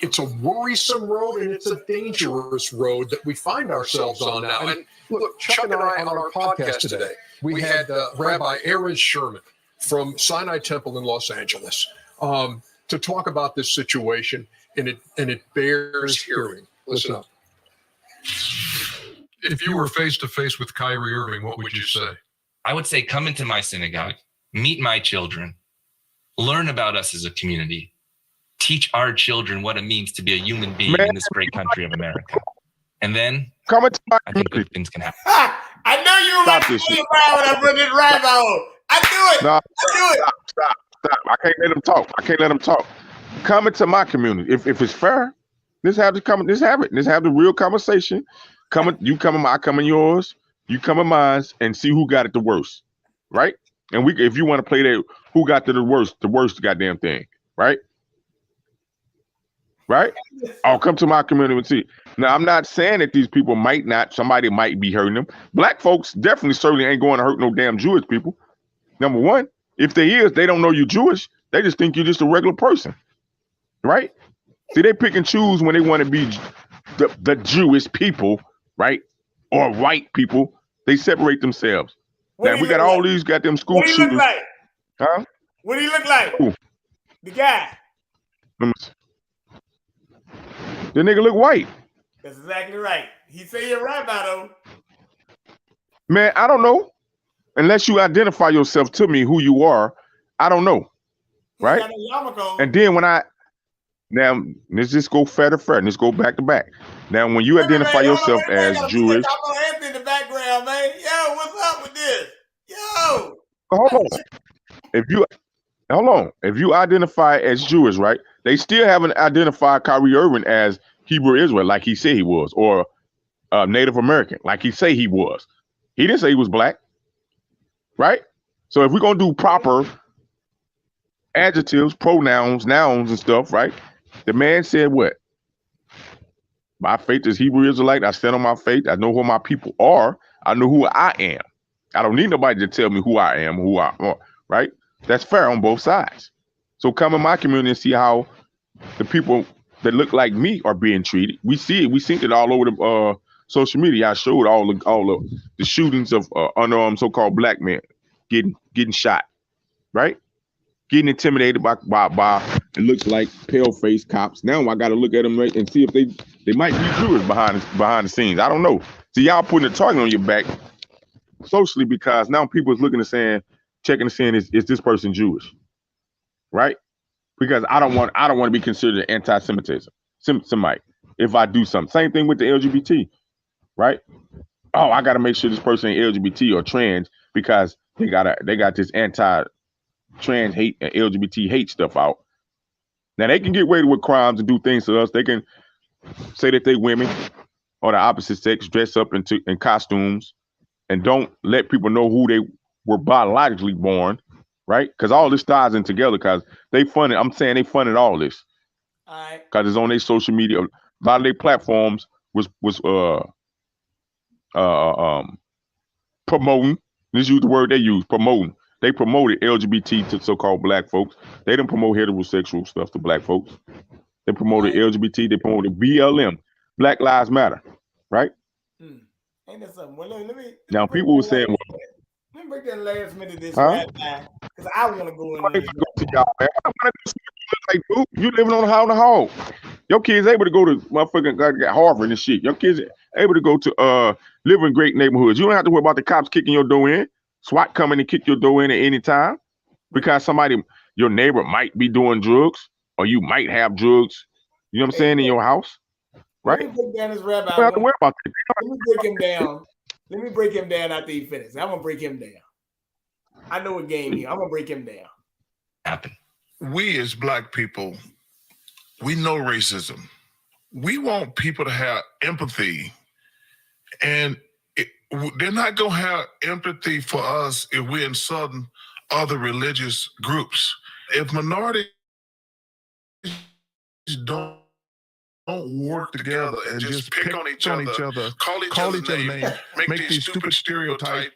it's a worrisome road, and it's a dangerous road that we find ourselves on now. And look, Chuck and I on our podcast today, we had Rabbi Aaron Sherman from Sinai Temple in Los Angeles to talk about this situation, and it bears hearing. Listen up. If you were face to face with Kyrie Irving, what would you say? I would say, come into my synagogue, meet my children, learn about us as a community, teach our children what it means to be a human being in this great country of America. And then I think good things can happen. I know you were about to say about when I put this rabbit on. I do it. No, I do it. Stop. I can't let them talk. Come into my community. If it's fair, let's have it. Let's have the real conversation. You come in my, I come in yours. You come in mine, and see who got it the worst, right? And if you want to play that, who got the worst goddamn thing, right? Right? I'll come to my community and see. Now, I'm not saying that these people somebody might be hurting them. Black folks certainly ain't going to hurt no damn Jewish people. Number one, if they don't know you're Jewish. They just think you're just a regular person, right? See, they pick and choose when they want to be the Jewish people, right? Or white people. They separate themselves. Now, we got all these goddamn school shooters. What do he look like? Huh? What do he look like? Who? The guy. The nigga look white. That's exactly right. He say you're right about him. Man, I don't know. Unless you identify yourself to me who you are, I don't know. Right? And then now let's just go fair to fair. Let's go back to back. Now, when you identify yourself as Jewish. In the background, man. Yo, what's up with this? Yo. Hold on. If you identify as Jewish, right? They still haven't identified Kyrie Irving as Hebrew Israel, like he said he was, or Native American, like he say he was. He didn't say he was black, right? So if we're gonna do proper adjectives, pronouns, nouns, and stuff, right? The man said what? My faith is Hebrew Israelite. I stand on my faith. I know who my people are. I know who I am. I don't need nobody to tell me who I am, who I am, right? That's fair on both sides. So come in my community and see how the people that look like me are being treated. We see it. We seen it all over the social media. I showed all of the shootings of unarmed so-called black men getting shot, right? Getting intimidated by it looks like pale-faced cops. Now I got to look at them and see if they might be Jewish behind the scenes. I don't know. See, y'all putting a target on your back socially because now people is looking and checking and saying, is this person Jewish? Right? Because I don't want to be considered anti-Semitism. Semite. If I do something. Same thing with the LGBT, right? Oh, I gotta make sure this person ain't LGBT or trans because they got this anti-trans hate and LGBT hate stuff out. Now they can get away with crimes and do things to us. They can say that they women or the opposite sex dress up in costumes and don't let people know who they were biologically born. Right? Because all this ties in together because they funded, I'm saying they funded all this. All right. Because it's on their social media. A lot of their platforms was promoting. Let's use the word they use, promoting. They promoted LGBT to so-called black folks. They didn't promote heterosexual stuff to black folks. They promoted LGBT. They promoted BLM, Black Lives Matter, right? Ain't that something? Well, let me now people were saying, well, let me break that last minute of this rabbi, because I want to go in there. Like, dude, you living on the hall. Your kids able to go to motherfucking Harvard and shit. Your kids able to go to live in great neighborhoods. You don't have to worry about the cops kicking your door in, SWAT coming and kick your door in at any time because your neighbor might be doing drugs or you might have drugs. You know what I'm saying in your house, right? Let me break down this rabbi. You don't have to worry about that. Let me break him down. Let me break him down after he finishes. I'm gonna break him down. I know what game he. I'm gonna break him down. Happen. We as black people, we know racism. We want people to have empathy, and they're not gonna have empathy for us if we're in certain other religious groups. If minorities don't work together and just pick on each other, call each other names, make these stupid stereotypes,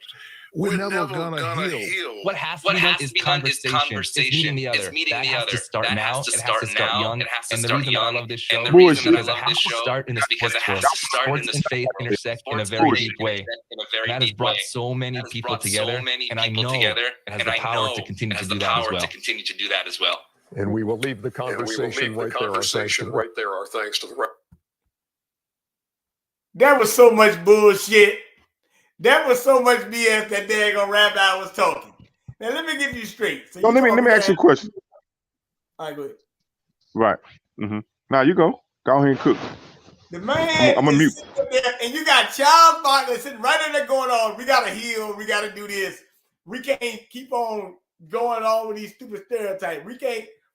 we're never gonna heal. What has to be done is conversation. It's meeting the other. That has to start now. It has to start young. And the reason that I love this show is because it has to start in the sports world. Sports and faith intersect in a very deep way. And that has brought so many people together. And I know it has the power to continue to do that as well. And we will leave the conversation right there. Our thanks to the That was so much bullshit. That was so much BS that daggone rabbi was talking. Now let me get you straight. So let me ask you a question. All right, go ahead. Right. Mm-hmm. Now you go. Go ahead and cook. The man I'm a mute. There, and you got Charles Barkley sitting right in there going on. We gotta heal. We gotta do this. We can't keep on going on with these stupid stereotypes.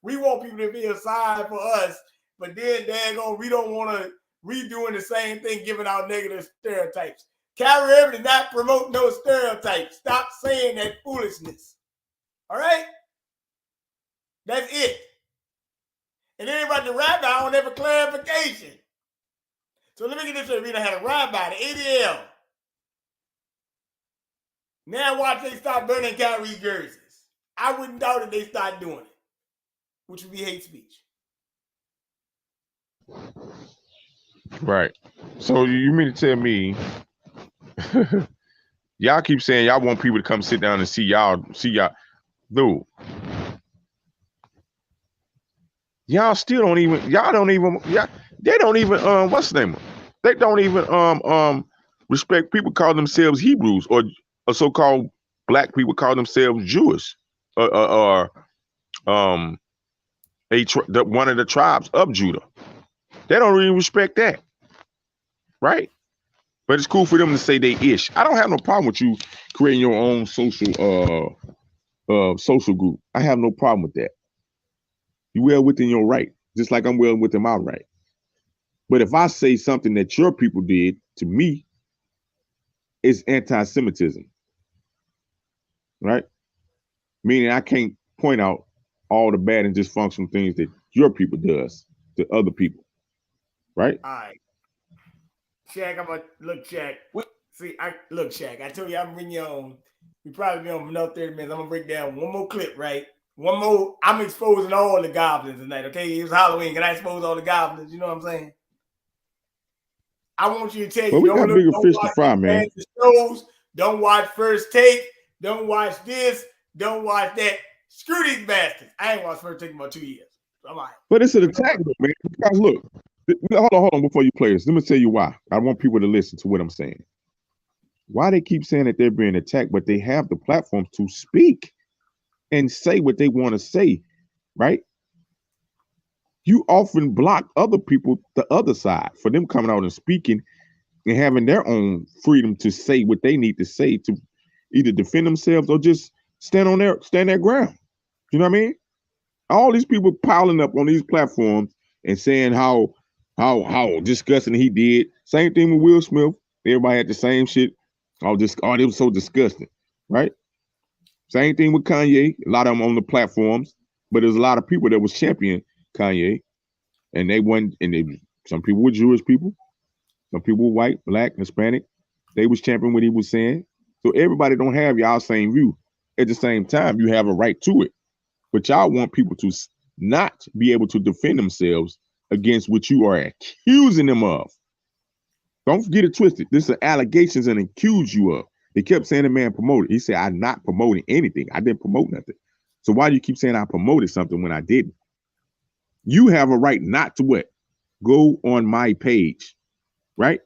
We want people to feel sorry for us, but then daggone, we don't want to redoing the same thing, giving out negative stereotypes. Kyrie Irving did not promote no stereotypes. Stop saying that foolishness. All right? That's it. And then about the rabbi, I don't have a clarification. So let me get this straight. We done had a rabbi, the ADL. Now watch they start burning Kyrie jerseys. I wouldn't doubt that they start doing it, which would be hate speech. Right. So you mean to tell me y'all keep saying y'all want people to come sit down and see y'all. Dude. Y'all still don't even, they don't even, what's the name? They don't even respect people call themselves Hebrews or so-called black people call themselves Jewish or one of the tribes of Judah. They don't really respect that. Right? But it's cool for them to say they ish. I don't have no problem with you creating your own social group. I have no problem with that. You well within your right, just like I'm well within my right. But if I say something that your people did to me, it's antisemitism. Right? Meaning I can't point out all the bad and dysfunctional things that your people does to other people. Right? All right. Chak, I'm gonna look, Chak. Chak. I told you I'm bringing you on. We probably be on for another 30 minutes. I'm gonna break down one more clip, right? One more. I'm exposing all the goblins tonight. Okay, it was Halloween. Can I expose all the goblins? You know what I'm saying? I want you to take. Well, we got bigger fish to fry, man. Shows. Don't watch First Take. Don't watch this. Don't watch that. Screw these bastards. I ain't watched First Take in about 2 years. I'm like, but it's an attack, man. Because look. Hold on before you play this. Let me tell you why. I want people to listen to what I'm saying. Why they keep saying that they're being attacked, but they have the platforms to speak and say what they want to say, right? You often block other people, the other side, for them coming out and speaking and having their own freedom to say what they need to say to either defend themselves or just stand their ground. You know what I mean? All these people piling up on these platforms and saying how disgusting he did. Same thing with Will Smith. Everybody had the same shit. It was so disgusting, right? Same thing with Kanye. A lot of them on the platforms, but there's a lot of people that was champion Kanye, and they went. And some people were Jewish people, some people were white, black, Hispanic, They was championing what he was saying. So everybody don't have y'all same view. At the same time, you have a right to it. But y'all want people to not be able to defend themselves against what you are accusing them of. Don't get it twisted. This is allegations and accuse you of. They kept saying the man promoted. He said, I'm not promoting anything. I didn't promote nothing. So why do you keep saying I promoted something when I didn't? You have a right not to what? Go on my page, right?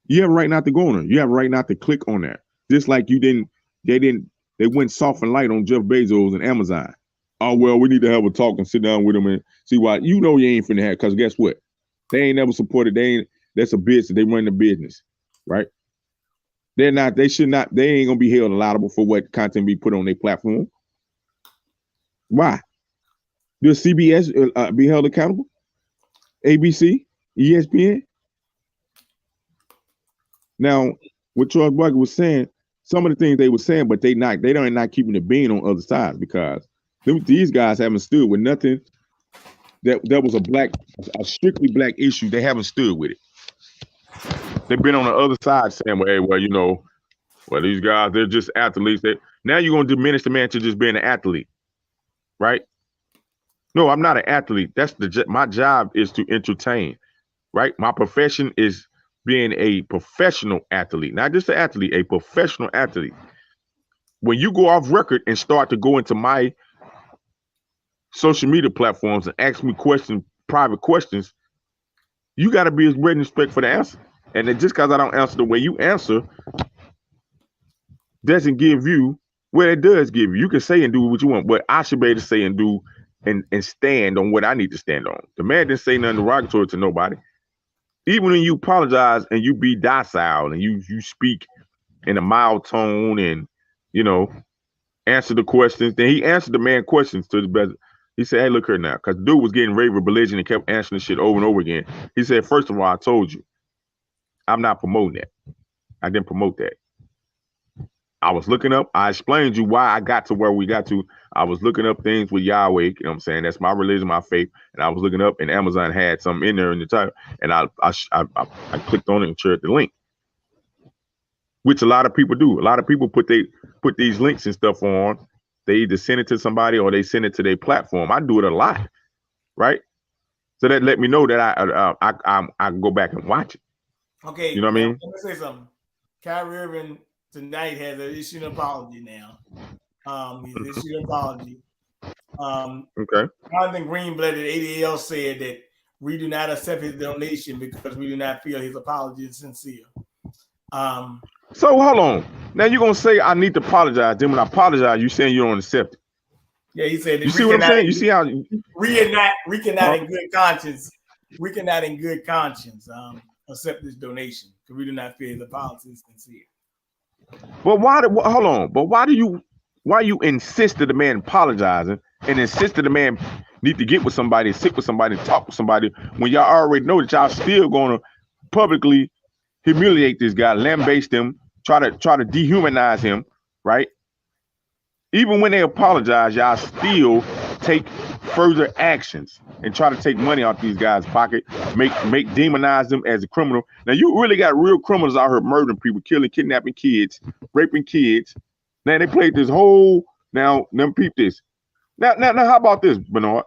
You have a right not to go on there. You have a right not to click on there. Just like they went soft and light on Jeff Bezos and Amazon. Oh, well, we need to have a talk and sit down with them and see why. You know you ain't finna have, because guess what? They ain't never supported. That's a business. They run the business, right? They ain't gonna be held liable for what content be put on their platform. Why? Does CBS be held accountable? ABC? ESPN? Now, what Charles Barkley was saying, some of the things they were saying, but they don't not keeping the bean on other sides, because these guys haven't stood with nothing that was a strictly black issue. They haven't stood with it. They've been on the other side saying, well, these guys, they're just athletes. Now you're going to diminish the man to just being an athlete, right? No, I'm not an athlete. My job is to entertain, right? My profession is being a professional athlete, not just an athlete, a professional athlete. When you go off record and start to go into my social media platforms and ask me private questions, you got to be as ready and respect for the answer. And then just because I don't answer the way you answer doesn't give you, well, it does give you. You can say and do what you want, but I should be able to say and do and stand on what I need to stand on. The man didn't say nothing derogatory to nobody. Even when you apologize and you be docile and you speak in a mild tone and, answer the questions, then he answered the man questions to the best. He said, hey, look here now, because dude was getting raved with religion and kept answering the shit over and over again. He said, first of all, I told you, I'm not promoting that. I didn't promote that. I was looking up, I explained to you why I got to where we got to. I was looking up things with Yahweh, you know what I'm saying? That's my religion, my faith. And I was looking up and Amazon had something in there in the title. And I clicked on it and shared the link, which a lot of people do. A lot of people put these links and stuff on. They either send it to somebody or they send it to their platform. I do it a lot, right? So that let me know that I can go back and watch it. Okay. You know what I mean? Let me say something. Kyrie Irving tonight has issued an apology now. He's issued an apology. Okay. Jonathan Greenblatt at ADL said that we do not accept his donation because we do not feel his apology is sincere. So hold on. Now you're gonna say I need to apologize. Then when I apologize, you saying you don't accept it. Yeah, he said. You see what I'm saying? You see how we cannot in good conscience. We cannot in good conscience accept this donation because we do not feel his apology is sincere. But hold on. But why you insist that the man apologizing and insist that the man need to get with somebody, sit with somebody, talk with somebody when y'all already know that y'all still gonna publicly humiliate this guy, lambaste him, try to dehumanize him, right? Even when they apologize, y'all still take further actions and try to take money out these guys' pocket, make demonize them as a criminal. Now you really got real criminals out here murdering people, killing, kidnapping kids, raping kids. Now they played this whole. Now them peep this. Now how about this, Bernard?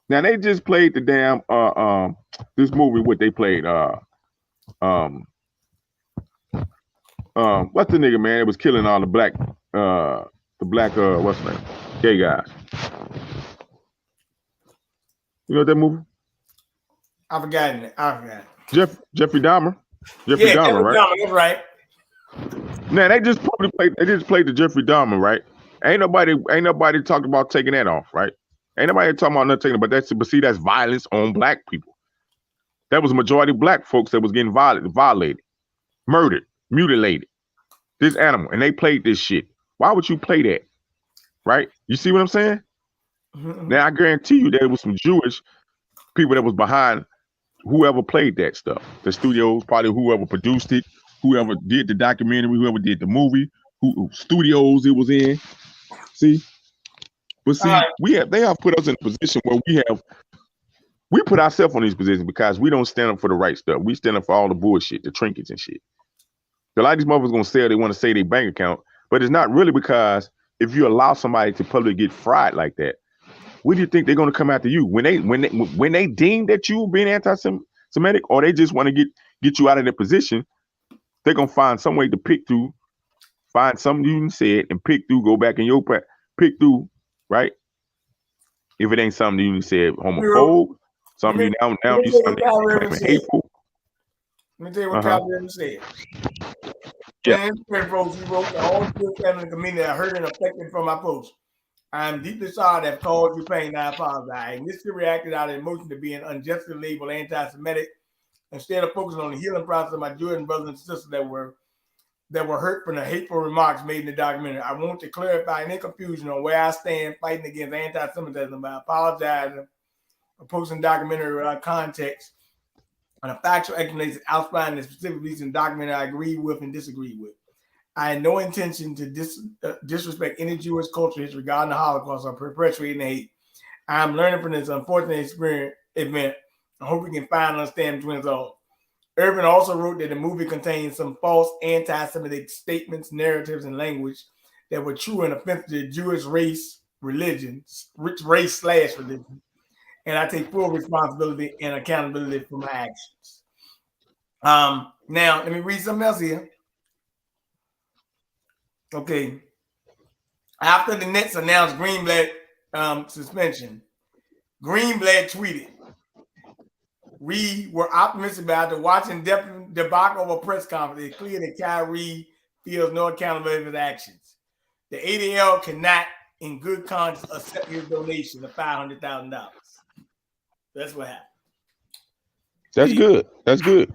Now they just played the damn this movie. What they played what's the nigga, man? It was killing all the black what's the name? Gay guys. You know that movie? I forgot. Jeffrey Dahmer. Jeffrey Dahmer, right? Dahmer, that's right. Now they just played the Jeffrey Dahmer, right? Ain't nobody talked about taking that off, right? Ain't nobody talking about not taking it, but see, that's violence on black people. That was a majority of black folks that was getting violated, murdered, mutilated. This animal, and they played this shit. Why would you play that? Right? You see what I'm saying? Mm-hmm. Now I guarantee you there was some Jewish people that was behind whoever played that stuff. The studios, probably whoever produced it, whoever did the documentary, whoever did the movie, who studios it was in. See? But see, they have put us in a position where we put ourselves on these positions because we don't stand up for the right stuff. We stand up for all the bullshit, the trinkets and shit. A lot of these motherfuckers gonna say they want to say their bank account, but it's not really, because if you allow somebody to publicly get fried like that, what do you think they're gonna come after you when they deem that you being anti-Semitic, or they just want to get you out of their position? They're gonna find some way to pick through, find something you said and pick through, go back in your pick through, right? If it ain't something you said homophobe, something now you something hateful. Let me tell you what Kyrie Irving said. Yeah. Folks, he wrote, all the family community that hurt and affected from my post. I am deeply sorry that caused you pain. I apologize. I initially reacted out of emotion to being unjustly labeled anti-Semitic instead of focusing on the healing process of my Jewish brothers and sisters that were hurt from the hateful remarks made in the documentary. I want to clarify any confusion on where I stand fighting against anti-Semitism by apologizing for posting the documentary without context and a factual explanation outlining the specific reason documentary I agree with and disagree with. I had no intention to disrespect any Jewish culture history regarding the Holocaust or perpetuating hate. I am learning from this unfortunate event. I hope we can find understanding between us all. Irving also wrote that the movie contains some false anti-Semitic statements, narratives, and language that were true and offensive to Jewish race/religion, and I take full responsibility and accountability for my actions. Now, let me read something else here. Okay. After the Nets announced Greenblatt suspension, Greenblatt tweeted, "We were optimistic about the watching debacle of a press conference. It's clear that Kyrie feels no accountability for his actions. The ADL cannot, in good conscience, accept his donation of $500,000. That's what happened. That's good. That's good.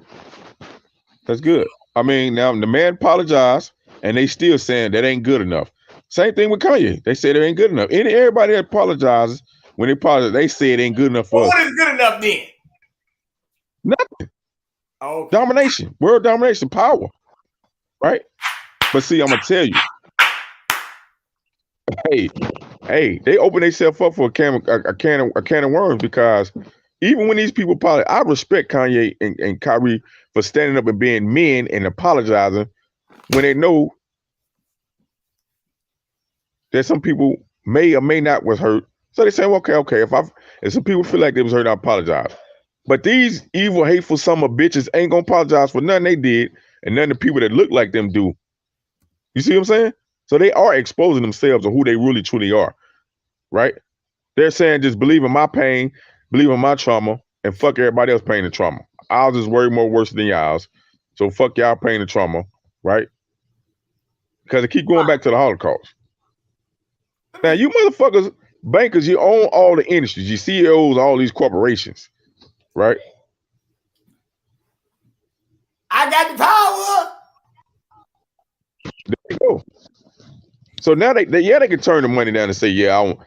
That's good. I mean, now the man apologized, and they still saying that ain't good enough. Same thing with Kanye. They say it ain't good enough. Everybody that apologizes, when they apologize, they say it ain't good enough for us. What is good enough then? Nothing. Okay. Domination, world domination, power, right? But see, I'm gonna tell you, hey, they open themselves up for a can of worms, because even when these people apologize, I respect Kanye and Kyrie for standing up and being men and apologizing when they know that some people may or may not was hurt. So they say, well, okay, if some people feel like they was hurt, I apologize. But these evil, hateful son of bitches ain't gonna apologize for nothing they did, and none of the people that look like them do. You see what I'm saying? So they are exposing themselves to who they really truly are, right? They're saying, just believe in my pain, believe in my trauma, and fuck everybody else pain and trauma. Ours is way more worse than y'all's, so fuck y'all pain and trauma, right? Because they keep going back to the Holocaust. Now, you motherfuckers, bankers, you own all the industries, you CEOs, all these corporations, right? I got the power. There you go. So now they can turn the money down and say, yeah, I don't,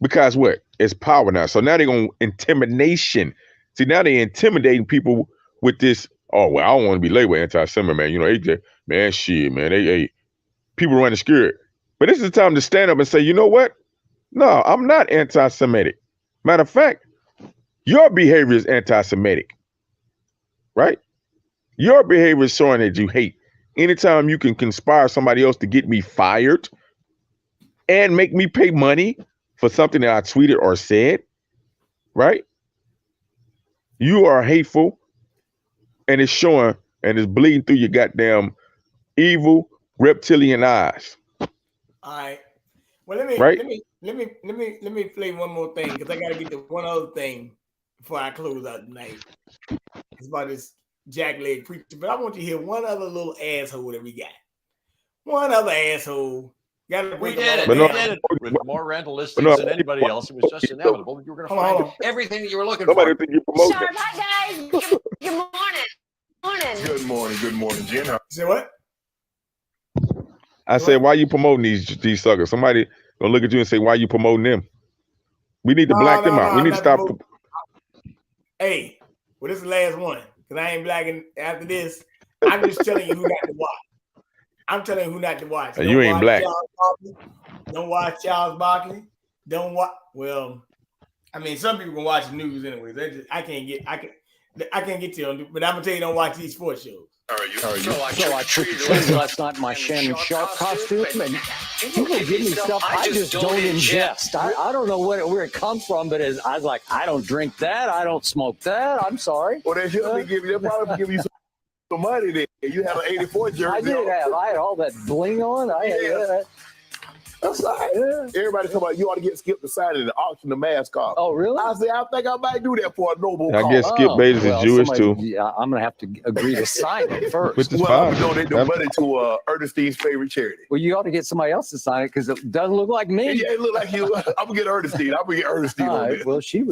because what? It's power now. So now they're going intimidation. See, now they're intimidating people with this, oh, well, I don't want to be labeled anti-Semitic, man. You know, man, shit, man. People running scared. But this is the time to stand up and say, you know what? No, I'm not anti-Semitic. Matter of fact, your behavior is anti-Semitic, right? Your behavior is showing that you hate. Anytime you can conspire somebody else to get me fired and make me pay money for something that I tweeted or said, right? You are hateful, and it's showing, and it's bleeding through your goddamn evil reptilian eyes. All right. Well, let me play one more thing, because I got to get to one other thing before I close out tonight. It's about this jackleg preacher, but I want you to hear one other little asshole that we got. One other asshole. We did it. We did it with more rental listings than anybody else. It was just inevitable. You were going to find everything that you were looking for. Sharp, hi guys. Good morning. Good morning, Jen. Say what? I said, why you promoting these suckers? Somebody gonna look at you and say, why you promoting them? We need to black them out. We need to stop. Hey, well, this is the last one, because I ain't blacking after this. I'm just telling you who not to watch. I'm telling you who not to watch. You ain't black. Don't watch Charles Barkley. Don't watch. Well, I mean, some people can watch the news anyway. I can't get to them, but I'm gonna tell you, don't watch these sports shows. So I tricked-or-treated last night in my Shannon Sharp costume, and people give me stuff I just don't ingest. I don't know where it comes from, but I was like, I don't drink that. I don't smoke that. I'm sorry. Well, they should be giving you, probably give you some money there. You had an 84 jersey. I had all that bling on. I had That's right. Everybody talking about you ought to get Skip decided to auction the mask off. Oh, really? I say, I think I might do that for a noble I cause. guess Skip Bates is Jewish too. Yeah, I'm gonna have to agree to sign it first. Which is Well, fine. I'm gonna donate the money to Ernestine's favorite charity. Well, you ought to get somebody else to sign it because it doesn't look like me. Yeah, it look like you. I'm gonna get Ernestine. I'm gonna get Ernestine All on right, this. well, she'd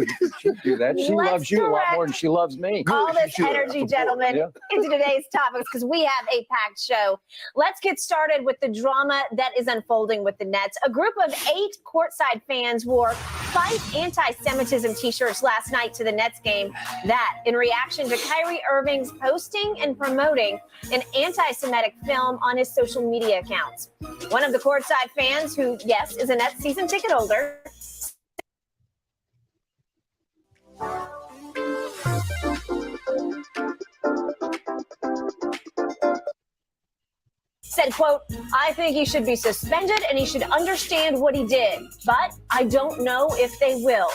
do that. She Let's loves you a lot direct more than she loves me. all this should. energy, gentlemen, Yeah. into today's topics because we have a packed show. Let's get started with the drama that is unfolding with the Nets. A group of 8 courtside fans wore Fight Anti-Semitism t-shirts last night to the Nets game. That in reaction to Kyrie Irving's posting and promoting an anti-Semitic film on his social media accounts. One of the courtside fans, who, yes, is a Nets season ticket holder, said, quote, I think he should be suspended and he should understand what he did, but I don't know if they will.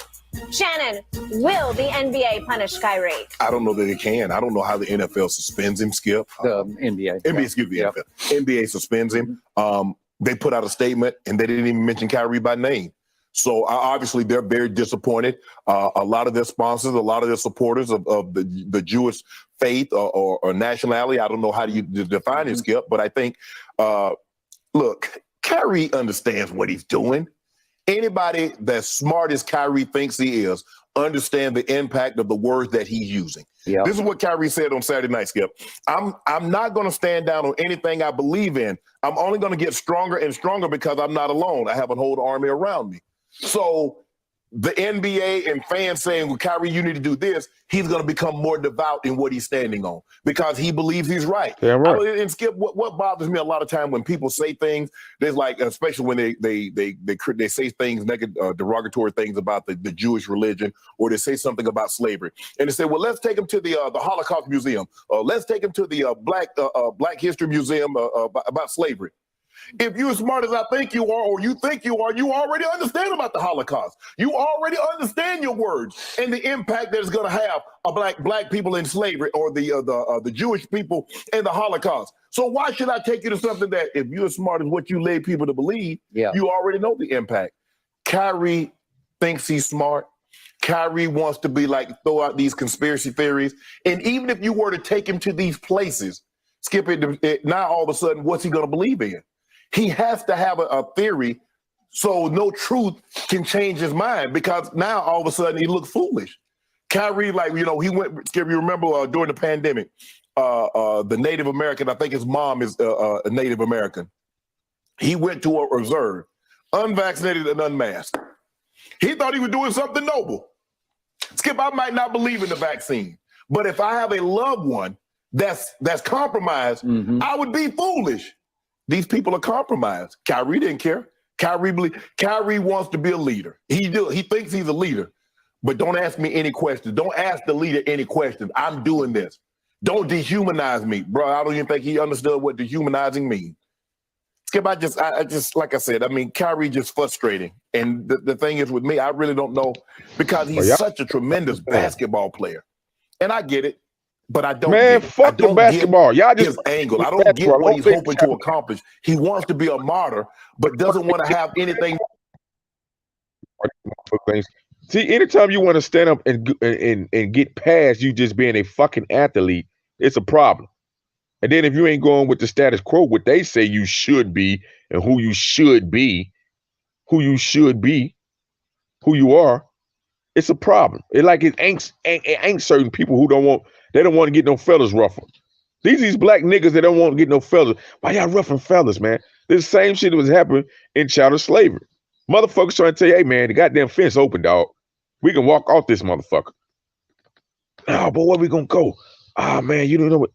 Shannon, will the NBA punish Kyrie? I don't know that it can. I don't know how the NFL suspends him, Skip. The NBA. Excuse me, NFL. NBA suspends him. They put out a statement and they didn't even mention Kyrie by name. So obviously they're very disappointed. A lot of their sponsors, a lot of their supporters of the Jewish faith or nationality, I don't know how you define it, Skip, but I think, look, Kyrie understands what he's doing. Anybody that's smart as Kyrie thinks he is understand the impact of the words that he's using. Yep. This is what Kyrie said on Saturday night, Skip. I'm not going to stand down on anything I believe in. I'm only going to get stronger and stronger because I'm not alone. I have a whole army around me. So the NBA and fans saying, well, Kyrie, you need to do this, he's going to become more devout in what he's standing on because he believes he's right. Yeah, right. And Skip, what bothers me a lot of time when people say things, there's like, especially when they say things, negative, derogatory things about the Jewish religion, or they say something about slavery, and they say, well, let's take him to the Holocaust Museum, let's take him to the Black History Museum about slavery. If you're as smart as I think you are, or you think you are, you already understand about the Holocaust. You already understand your words and the impact that it's going to have on black people in slavery, or the Jewish people in the Holocaust. So why should I take you to something that, if you're as smart as what you led people to believe, you already know the impact? Kyrie thinks he's smart. Kyrie wants to be like, throw out these conspiracy theories. And even if you were to take him to these places, Skip it, now all of a sudden, what's he going to believe in? He has to have a theory so no truth can change his mind, because now all of a sudden he looks foolish. Kyrie, like, he went, Skip, you remember during the pandemic, the Native American, I think his mom is a Native American. He went to a reserve, unvaccinated and unmasked. He thought he was doing something noble. Skip, I might not believe in the vaccine, but if I have a loved one that's compromised, I would be foolish. These people are compromised. Kyrie didn't care. Kyrie wants to be a leader. He thinks he's a leader, but don't ask me any questions. Don't ask the leader any questions. I'm doing this. Don't dehumanize me, bro. I don't even think he understood what dehumanizing means. Skip, I just like I said, I mean, Kyrie just frustrating. And the thing is with me, I really don't know, because he's such a tremendous basketball player. And I get it. But I don't. Man, fuck the basketball. Y'all just his angle. I don't get what he's hoping to accomplish. He wants to be a martyr, but doesn't want to have anything. See, anytime you want to stand up and get past you just being a fucking athlete, it's a problem. And then if you ain't going with the status quo, what they say you should be, and who you should be, who you are, it's a problem. It ain't certain people who don't want to get no fellas ruffled. These black niggas that don't want to get no fellas. Why y'all ruffling fellas, man? This same shit that was happening in chattel slavery. Motherfuckers trying to tell you, hey man, the goddamn fence open, dog. We can walk off this motherfucker. Oh, but where we gonna go? Ah, man, you don't know what.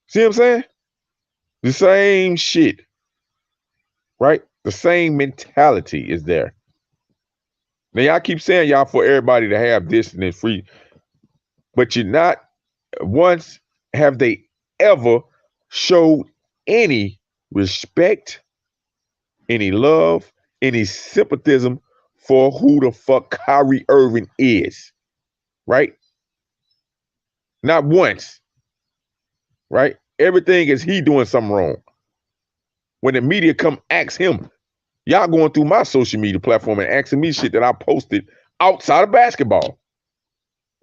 See what I'm saying? The same shit, right? The same mentality is there. Now, y'all keep saying y'all for everybody to have this and then free, but you're not. Once have they ever showed any respect, any love, any sympathism for who the fuck Kyrie Irving is, right? Not once, right? Everything is he doing something wrong. When the media come ask him, y'all going through my social media platform and asking me shit that I posted outside of basketball.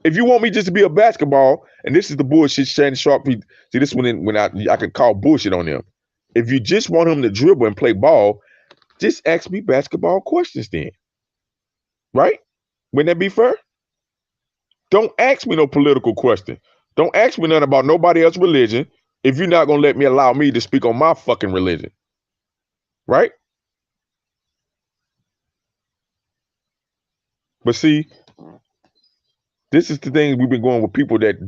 If you want me just to be a basketball, and this is the bullshit Shannon Sharp, see this when I could call bullshit on them. If you just want him to dribble and play ball, just ask me basketball questions then. Right? Wouldn't that be fair? Don't ask me no political question. Don't ask me nothing about nobody else's religion if you're not going to allow me to speak on my fucking religion. Right? But see, this is the thing we've been going with people that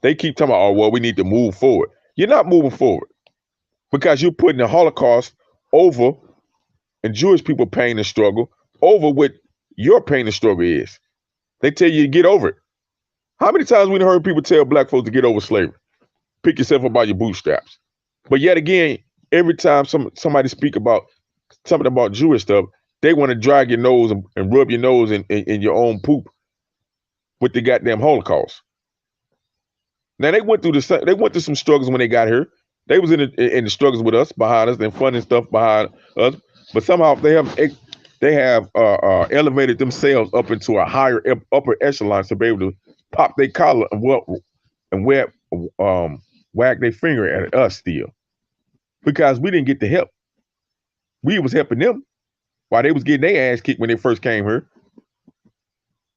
they keep talking about, oh, well, we need to move forward. You're not moving forward because you're putting the Holocaust over and Jewish people pain and struggle over what your pain and struggle is. They tell you to get over it. How many times we heard people tell black folks to get over slavery? Pick yourself up by your bootstraps. But yet again, every time somebody speak about something about Jewish stuff, they want to drag your nose and rub your nose in your own poop with the goddamn Holocaust. Now they went through some struggles when they got here. They was in the struggles with us, behind us, and funding stuff behind us. But somehow they have elevated themselves up into a higher upper echelon to be able to pop their collar and wag their finger at us still, because we didn't get the help. We was helping them while they was getting their ass kicked when they first came here.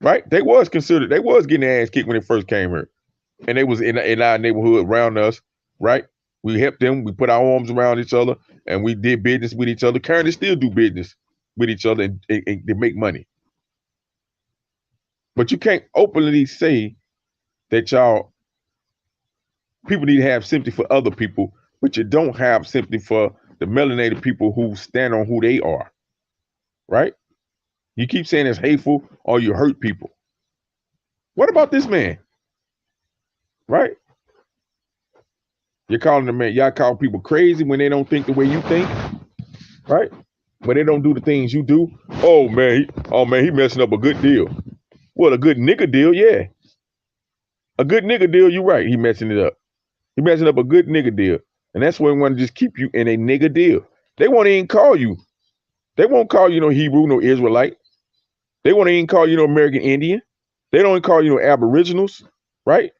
Right? They was getting their ass kicked when they first came here, and they was in our neighborhood around us. Right? We helped them. We put our arms around each other, and we did business with each other. Currently, still do business with each other and they make money. But you can't openly say that people need to have sympathy for other people, but you don't have sympathy for the melanated people who stand on who they are. Right? You keep saying it's hateful or you hurt people. What about this man? Right? You're calling the man, y'all call people crazy when they don't think the way you think. Right? When they don't do the things you do. Oh man, he messing up a good deal. Well, a good nigga deal, yeah. A good nigga deal, you're right. He messing it up. He messing up a good nigga deal. And that's why we want to just keep you in a nigga deal. They won't even call you. They won't call you no Hebrew, no Israelite. They won't even call you no American Indian. They don't even call you no Aboriginals, right?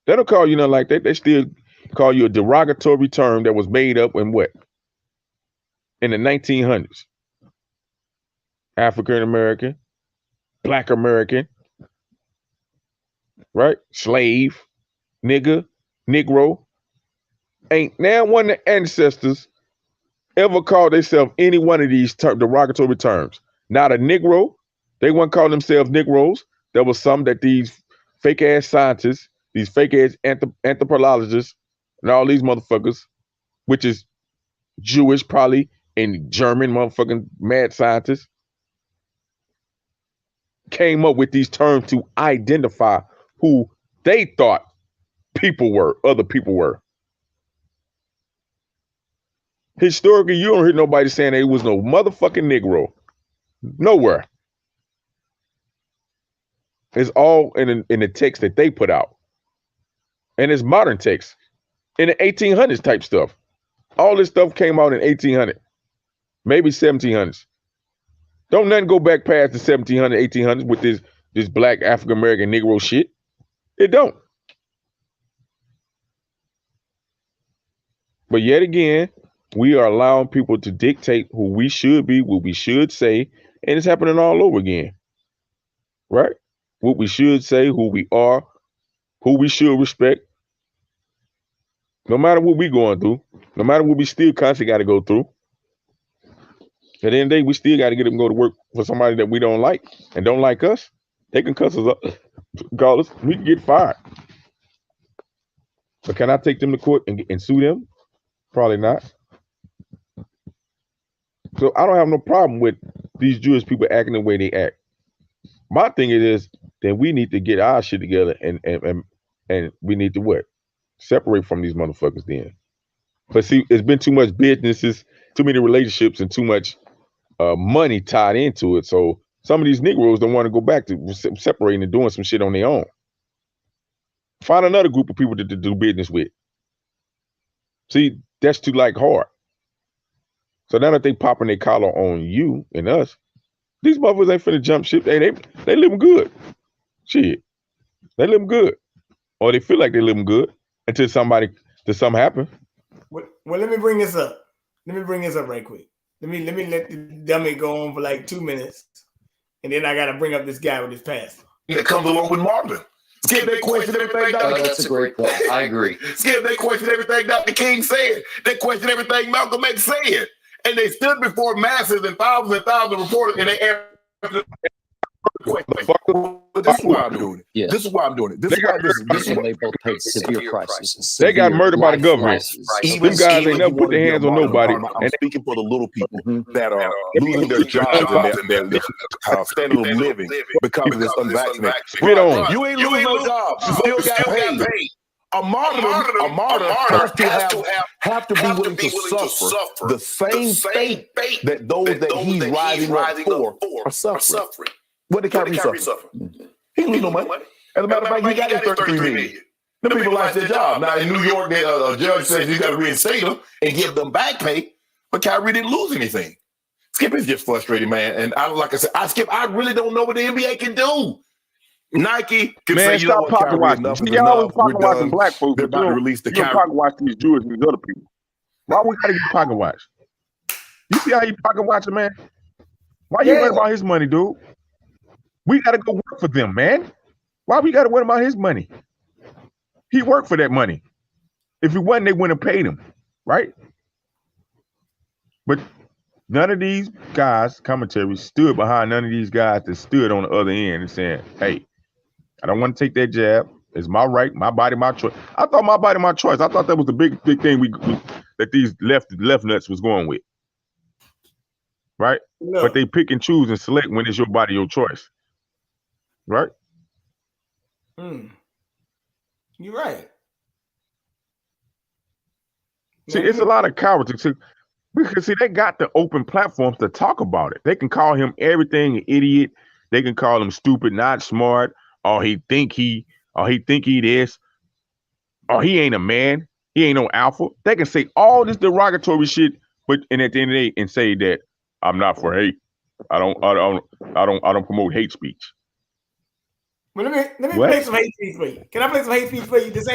They don't call you nothing like that. They still call you a derogatory term that was made up in what? In the 1900s. African American, Black American, right? Slave, nigga, Negro. Ain't now one of the ancestors ever called themselves any one of these derogatory terms. Not a Negro. They wouldn't call themselves Negroes. There was some that these fake ass scientists, these fake ass anthropologists, and all these motherfuckers, which is Jewish probably and German motherfucking mad scientists, came up with these terms to identify who they thought other people were. Historically, you don't hear nobody saying there was no motherfucking Negro. Nowhere. It's all in the text that they put out. And it's modern text. In the 1800s type stuff. All this stuff came out in 1800. Maybe 1700s. Don't nothing go back past the 1700s, 1800s with this black African American Negro shit. It don't. But yet again, we are allowing people to dictate who we should be, what we should say, and it's happening all over again. Right? What we should say, who we are, who we should respect. No matter what we going through, no matter what we still constantly got to go through. At the end of the day, we still got to get them to go to work for somebody that we don't like and don't like us. They can cuss us up, call us, we can get fired. But can I take them to court and sue them? Probably not. So I don't have no problem with these Jewish people acting the way they act. My thing is that we need to get our shit together and we need to what? Separate from these motherfuckers then. But see, it's been too much businesses, too many relationships, and too much money tied into it. So some of these Negroes don't want to go back to separating and doing some shit on their own. Find another group of people to do business with. See, that's too hard. So now that they popping their collar on you and us, these motherfuckers ain't finna jump ship. They living good. Shit. They living good. Or they feel like they living good until something happen. Well, let me bring this up. Let me bring this up right quick. Let me let the dummy go on for like 2 minutes. And then I gotta bring up this guy with his pastor. It comes along with Marvin. Skip, they question everything Dr. King That's a great point. I agree. Skip, they question everything Dr. King said. They question everything Malcolm X said. And they stood before masses and thousands of reporters and they answered. This is why I'm doing it. Yeah. This is why I'm doing it. This is why they both take severe crises. They got murdered by the government. Them guys ain't never put their hands on nobody. I'm speaking for the little people that are losing their jobs and their standard of living because of this unvaccinated. Spit on. You ain't losing no job. You still got paid. A martyr have to be willing to suffer the same fate that those that he's rising up for are suffering. What did Kyrie suffer? He didn't lose no money. As a matter of fact, he got his $33 million. The people lost their job. Now in New York, a judge says you got to reinstate them and give them back pay, but Kyrie didn't lose anything. Skip is just frustrated, man. And like I said, I really don't know what the NBA can do. Nike can say, you know what, pocket watching. See, y'all always pocket watching black folks. They're about to release the Kyrie. Pocket watch these Jews and these other people. Why we gotta get pocket watch? You see how you pocket watching, man? Why you worried about his money, dude? We gotta go work for them, man. Why we gotta worry about his money? He worked for that money. If he wasn't, they wouldn't have paid him, right? But none of these guys, commentaries, stood behind none of these guys that stood on the other end and saying, hey, I don't want to take that jab. It's my right, my body, my choice. I thought my body, my choice. I thought that was the big thing that these left nuts was going with. Right? No. But they pick and choose and select when it's your body, your choice. Right? You're right. See, it's a lot of cowards. Because they got the open platforms to talk about it. They can call him everything, an idiot. They can call him stupid, not smart, or he think he this, or he ain't a man, he ain't no alpha. They can say all this derogatory shit, and at the end of the day, and say that I'm not for hate. I don't promote hate speech. Well, let me play some hate speech for you. Can I play some hate speech for you? This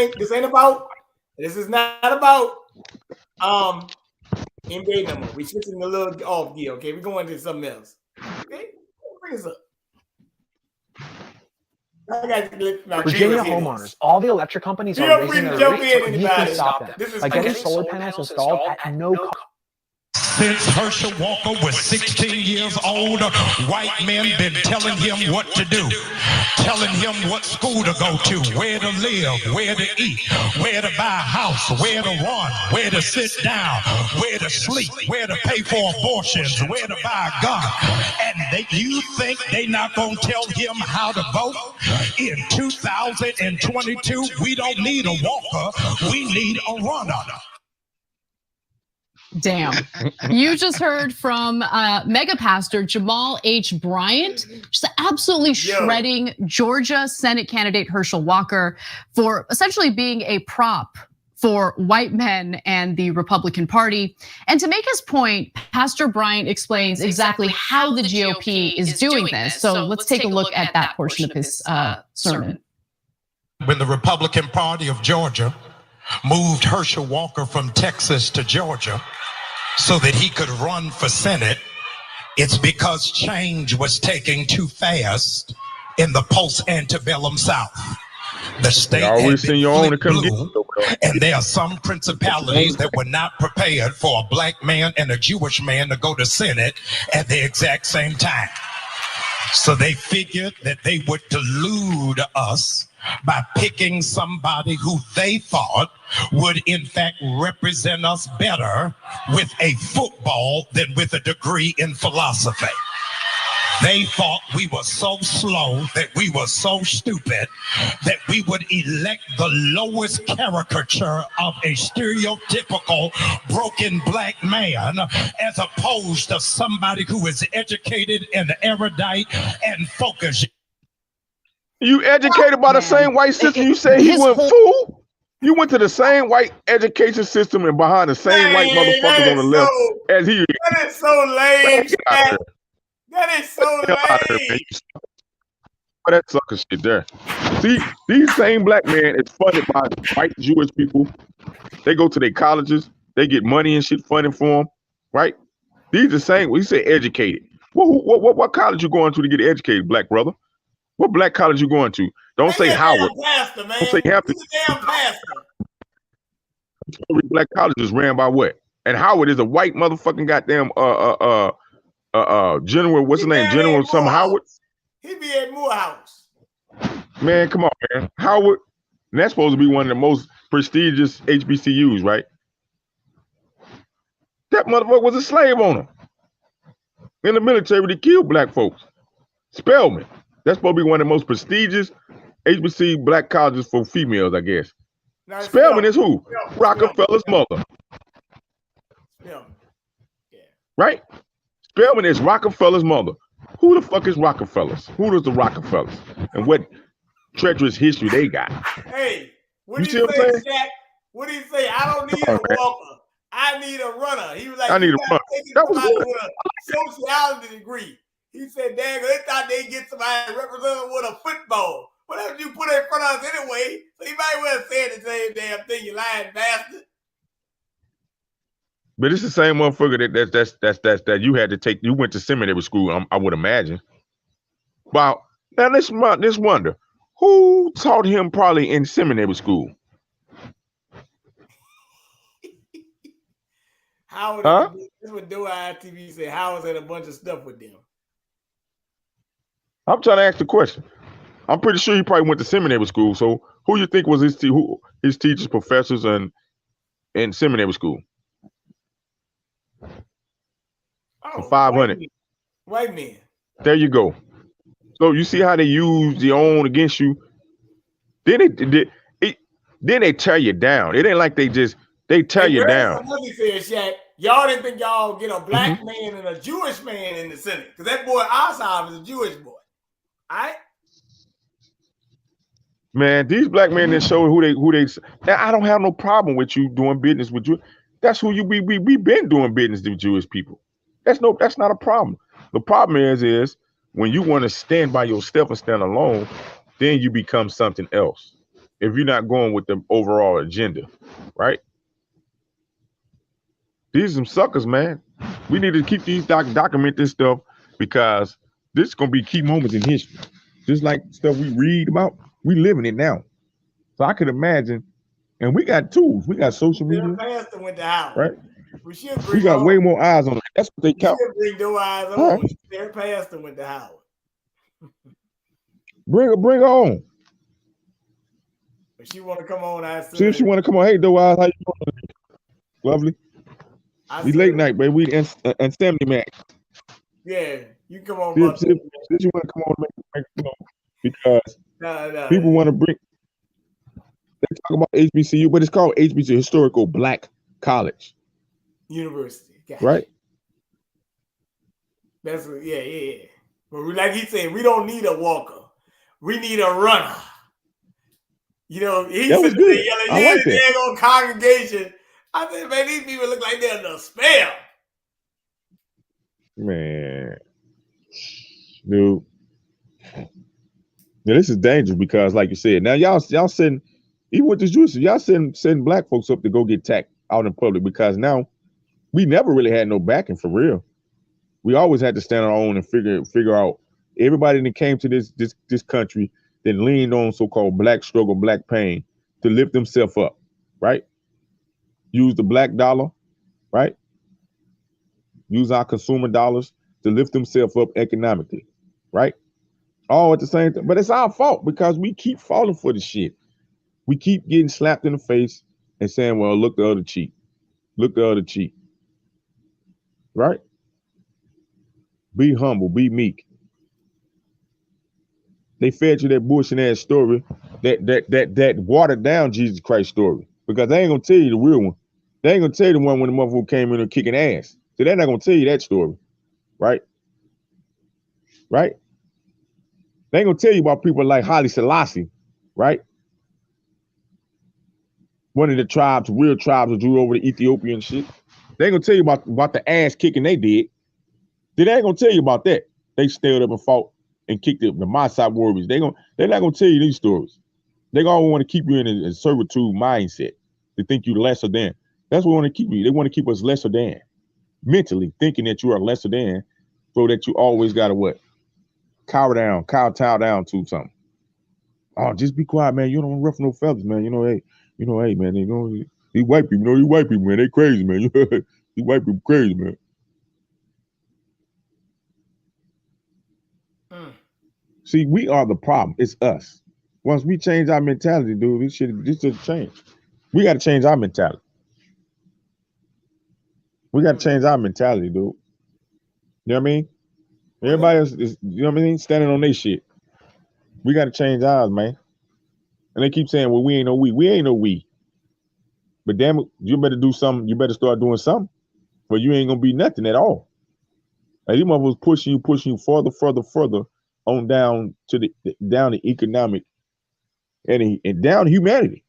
is not about NBA no more. We're switching a little off gear, okay? We're going to something else. Okay? Bring this up. Virginia homeowners, all the electric companies are raising their rates, so you can stop them by getting solar panels installed at no cost. Since Herschel Walker was 16 years old, white men been telling him what to do, telling him what school to go to, where to live, where to eat, where to buy a house, where to run, where to sit down, where to sleep, where to pay for abortions, where to buy a gun. And you think they not gonna tell him how to vote? In 2022, we don't need a walker, we need a runner. Damn. You just heard from mega pastor Jamal H. Bryant, just absolutely shredding Georgia Senate candidate Herschel Walker for essentially being a prop for white men and the Republican Party. And to make his point, Pastor Bryant explains exactly how the GOP is doing this. So let's take a look at that portion of his sermon. When the Republican Party of Georgia moved Herschel Walker from Texas to Georgia so that he could run for Senate, it's because change was taking too fast in the post-antebellum South. The state had been blue, and there are some principalities that were not prepared for a black man and a Jewish man to go to Senate at the exact same time. So they figured that they would delude us by picking somebody who they thought would in fact represent us better with a football than with a degree in philosophy. They thought we were so slow, that we were so stupid, that we would elect the lowest caricature of a stereotypical broken black man as opposed to somebody who is educated and erudite and focused. You educated by the same white system. You say he went fool? You went to the same white education system and behind the same white motherfuckers on the left as he. That is so lame, Chak. That is so lame. That sucker shit there. See, these same black men is funded by white Jewish people. They go to their colleges. They get money and shit funding for them, right? These the same. We say educated. What college you going to get educated, black brother? What black college you going to? Don't say Howard. Pastor, man. Don't say Hampton. He's a damn pastor. Black colleges ran by what? And Howard is a white motherfucking goddamn general. What's his name? General some Howard. He be at Morehouse. Man, come on, man. Howard. And that's supposed to be one of the most prestigious HBCUs, right? That motherfucker was a slave owner. In the military, they killed black folks. Spelman. That's supposed to be one of the most prestigious HBC black colleges for females, I guess. Spelman is who? Rockefeller's mother. Right? Spelman is Rockefeller's mother. Who the fuck is Rockefellers? Who is the Rockefellers? And what treacherous history they got? Hey, what do you say, Chak? What do you say? I don't need a walker. I need a runner. He was like, I need a runner. That was good. With a sociology degree. He said, dang, they thought they'd get somebody represented with a football. Whatever you put in front of us anyway, so you might well say the same damn thing, you lying bastard. But it's the same motherfucker that you had to take. You went to seminary school, I would imagine. Wow. Now let's wonder, who taught him probably in seminary school? Howard, this is what Do TV said. Howard had a bunch of stuff with them. I'm trying to ask the question. I'm pretty sure he probably went to seminary school. So who you think was his teachers, professors, and in seminary school? Oh, 500. White men. There you go. So you see how they use their own against you. Then they tear you down. It ain't like they tear you down. Said, Chak, y'all didn't think y'all get a black man and a Jewish man in the Senate because that boy Ossoff is a Jewish boy. All right. Man, these black men that show who they. Now, I don't have no problem with you doing business with you. That's who you be. We been doing business with Jewish people. That's not a problem. The problem is when you want to stand by yourself and stand alone, then you become something else. If you're not going with the overall agenda, right? These are some suckers, man. We need to keep these document this stuff because this is gonna be key moments in history. Just like stuff we read about, we living it now. So I could imagine, and we got tools. We got social media. Pastor went to Howard. Right. We got way more eyes on it. That's what they count. Bring no eyes on. Their pastor went to Howard. Bring her on. If she want to come on, I see if she want to come on. Hey, Doe Eyes, how you doing? Lovely. We late night, baby. We and Stanley Mac. Yeah, you come on. See if you want to come on, because people want to bring. They talk about HBCU, but it's called HBCU, Historical Black College. University. Gotcha. Right. That's yeah. But like he said, we don't need a walker. We need a runner. You know, he said the yelling congregation. I said, man, these people look like they're in a spell. Man. Dude. Now, this is dangerous because, like you said, now y'all send, even with this Jewish, y'all send black folks up to go get tacked out in public because now we never really had no backing for real. We always had to stand on our own and figure out everybody that came to this country that leaned on so-called black struggle, black pain to lift themselves up, right? Use the black dollar, right? Use our consumer dollars to lift themselves up economically, right? All at the same time. But it's our fault because we keep falling for the shit. We keep getting slapped in the face and saying, well, look the other cheek. Look the other cheek. Right? Be humble, be meek. They fed you that bullshit ass story, that watered down Jesus Christ story. Because they ain't gonna tell you the real one. They ain't gonna tell you the one when the motherfucker came in and kicking ass. So they're not gonna tell you that story, right? Right? They ain't gonna tell you about people like Haile Selassie, right? One of the tribes, real tribes that drew over to Ethiopia and shit. They ain't gonna tell you about the ass kicking they did. They ain't gonna tell you about that. They stood up and fought and kicked the Maasai warriors. They're not gonna tell you these stories. They gonna want to keep you in a servitude mindset to think you lesser than. That's what they want to keep you. They want to keep us lesser than, mentally thinking that you are lesser than, so that you always gotta what? Kowtow down to something. Oh, just be quiet, man. You don't ruffle no feathers, man. Hey, man. These white people, man. They crazy, man. These white people crazy, man. See, we are the problem. It's us. Once we change our mentality, dude, this should change. We got to change our mentality. We got to change our mentality, dude. You know what I mean? Everybody else is, you know what I mean, standing on their shit. We got to change ours, man. And they keep saying, well, we ain't no we. We ain't no we. But damn it, you better do something. You better start doing something. Or you ain't going to be nothing at all. Like, these motherfuckers pushing you further on down to the economic and down to humanity.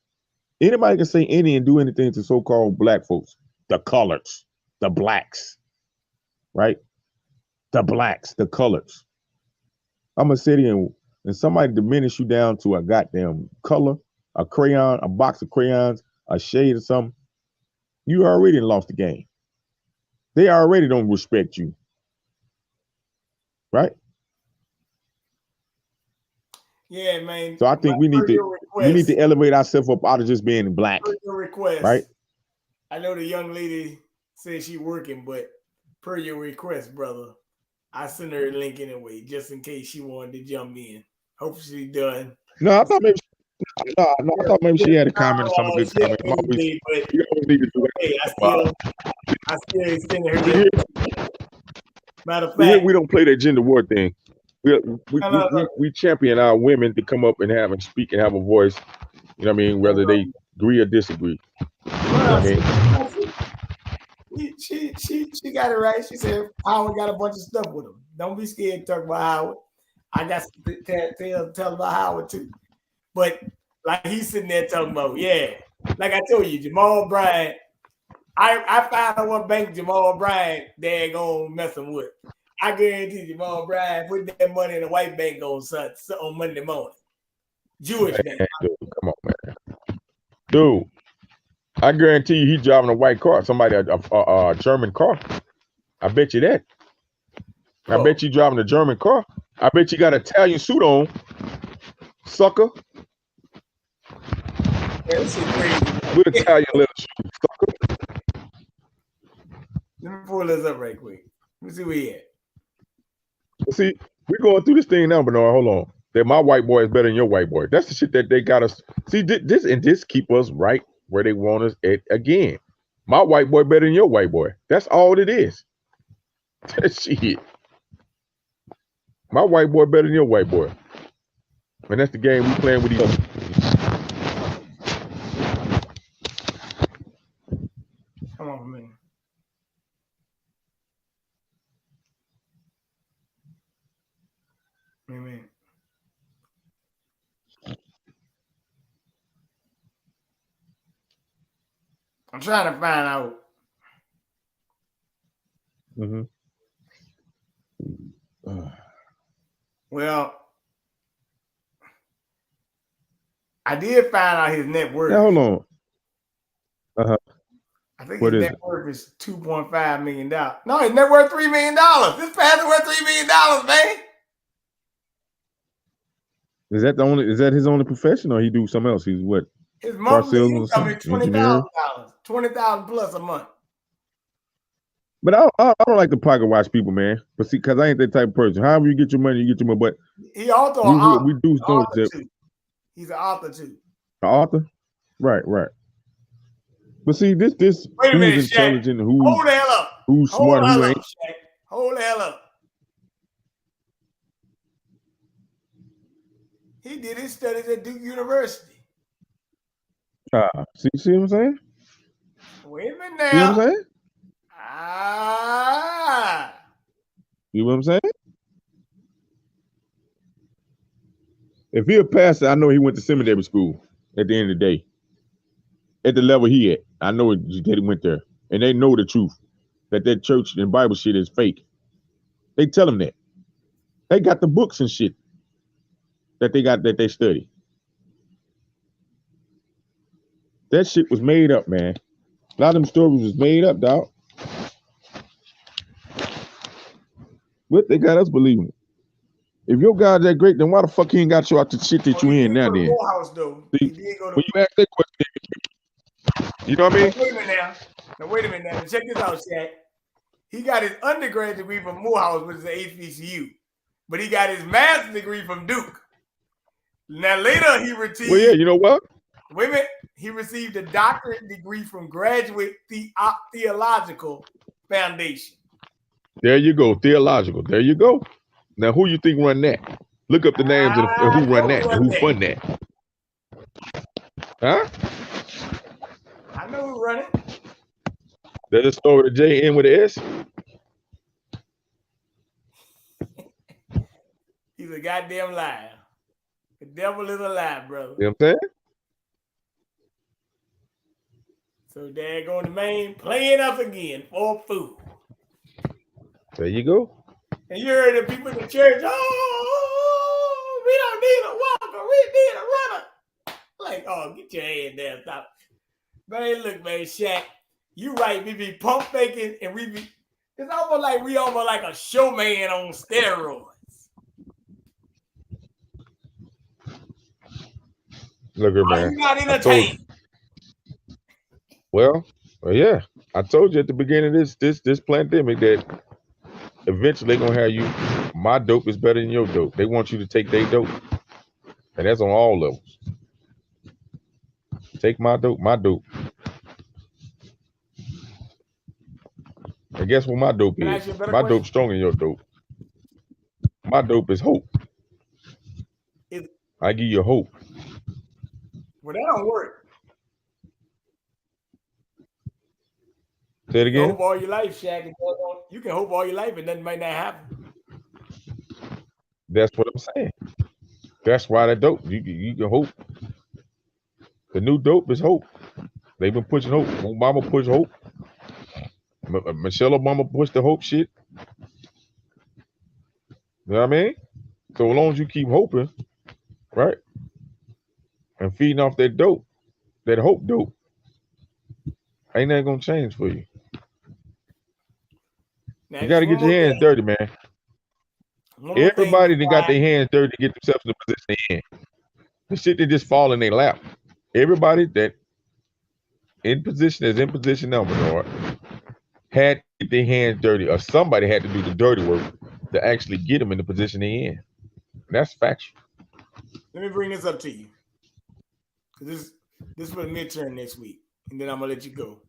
Anybody can say any and do anything to so-called black folks, the colors, the blacks, right? The blacks, the colors. I'm gonna sit here and somebody diminish you down to a goddamn color, a crayon, a box of crayons, a shade or something. You already lost the game. They already don't respect you, right? Yeah, man. So I think we need to elevate ourselves up out of just being black. Per your request, right? I know the young lady says she's working, but per your request, brother, I sent her a link anyway, just in case she wanted to jump in. Hope she's done. No, I thought maybe. I thought maybe she had a comment or something. Good comment. You always need to do that. I still extend her link. Matter of fact, here we don't play that gender war thing. We champion our women to come up and have and speak and have a voice. You know what I mean? Whether they agree or disagree. You know what I mean? She got it right. She said Howard got a bunch of stuff with him. Don't be scared to talk about Howard. I got to tell about Howard too. But like he's sitting there talking about, yeah, like I told you, Jamal Bryant. I found out what bank Jamal Bryant daggone messing with. I guarantee Jamal Bryant put that money in a white bank on Monday morning. Jewish bank. Dude, come on, man. Dude, I guarantee you he's driving a white car. Somebody a German car. I bet you that. I bet you driving a German car. I bet you got an Italian suit on. Sucker. Yeah, this is crazy. With Italian little shoes. Sucker. Let me pull this up right quick. Let me see where he at. See, we're going through this thing now, but no, hold on. That my white boy is better than your white boy. That's the shit that they got us. See, this keep us right where they want us at again. My white boy better than your white boy. That's all it is. Shit. My white boy better than your white boy. And that's the game we playing with each other. Come on, man. Amen. I'm trying to find out. Mm-hmm. Well, I did find out his net worth. Now, hold on. I think What his is net worth is $2.5 million. No, his net worth $3 million. This pastor worth $3 million, man. Is that his only profession, or he do something else? He's what? His monthly income is $20,000. $20,000 plus a month. But I don't like to pocket watch people, man. But see, because I ain't that type of person. However you get your money, you get your money. But he also we do know that. He's an author too. An author? Right. But see, this Wait a minute, who's intelligent, Shaq. Hold the hell up. Who's smart, who ain't. Hold the hell up. He did his studies at Duke University. See what I'm saying? Wait a minute See what I'm now. saying? You know what I'm saying? If he a pastor, I know he went to seminary school at the end of the day. At the level he at. I know that he went there. And they know the truth. That church and Bible shit is fake. They tell him that. They got the books and shit that they study. That shit was made up, man. A lot of them stories was made up, dog. But they got us believing it. If your God's that great, then why the fuck he ain't got you out the shit that you in now then? Morehouse, though. See, when you ask that question, you know what I mean? Wait a minute now. Wait a minute now. Check this out, Chak. He got his undergraduate degree from Morehouse, which is the HBCU. But he got his master's degree from Duke. Now later he received. Well, yeah, you know what? Wait a minute. He received a doctorate degree from Graduate Theological Foundation. There you go, theological. There you go. Now, who you think run that? Look up the names of who run that and who fund that. Huh? I know who run it. Does it start with a J, end with an S? He's a goddamn liar. The devil is a lie, brother. You know what I'm saying? So there go the man playing us again for a fool. There you go. And you heard the people in the church, oh, we don't need a walker, we need a runner. Like, oh, get your head down, stop. Man, look, man, Shaq, you right, we be pump faking and we be, it's almost like a showman on steroids. Look at man. Are you not entertained? Well, yeah. I told you at the beginning of this pandemic that eventually they're gonna have you. My dope is better than your dope. They want you to take their dope, and that's on all levels. Take my dope, my dope. And guess what my dope is? My dope's stronger than your dope. My dope is hope. I give you hope. Well, that don't work. Say it You again. can hope all your life, Shaq. You can hope all your life, and nothing might not happen. That's what I'm saying. That's why that dope. You can hope. The new dope is hope. They've been pushing hope. Obama pushed hope. Michelle Obama pushed the hope shit. You know what I mean? So as long as you keep hoping, right? And feeding off that dope, that hope dope, ain't that gonna change for you. Now, you got to get your hands dirty, man. Everybody that got their hands dirty to get themselves in the position they're in. The shit that just fall in their lap. Everybody that in position now, Bernard, had to get their hands dirty, or somebody had to do the dirty work to actually get them in the position they're in. That's factual. Let me bring this up to you. This is for the midterm next week, and then I'm gonna let you go.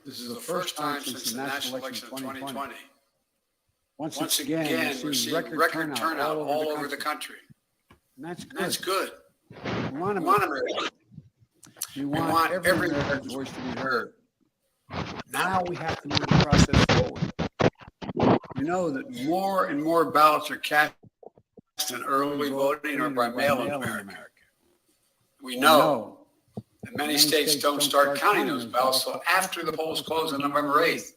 This is the first time since the national election of 2020. Once again, we're seeing record turnout all over the country. And that's good. We want every American's voice to be heard. Now we have to move the process forward. We know that more and more ballots are cast in early voting or by mail in America. We know that many states don't start counting those ballots until after the polls close on November 8th.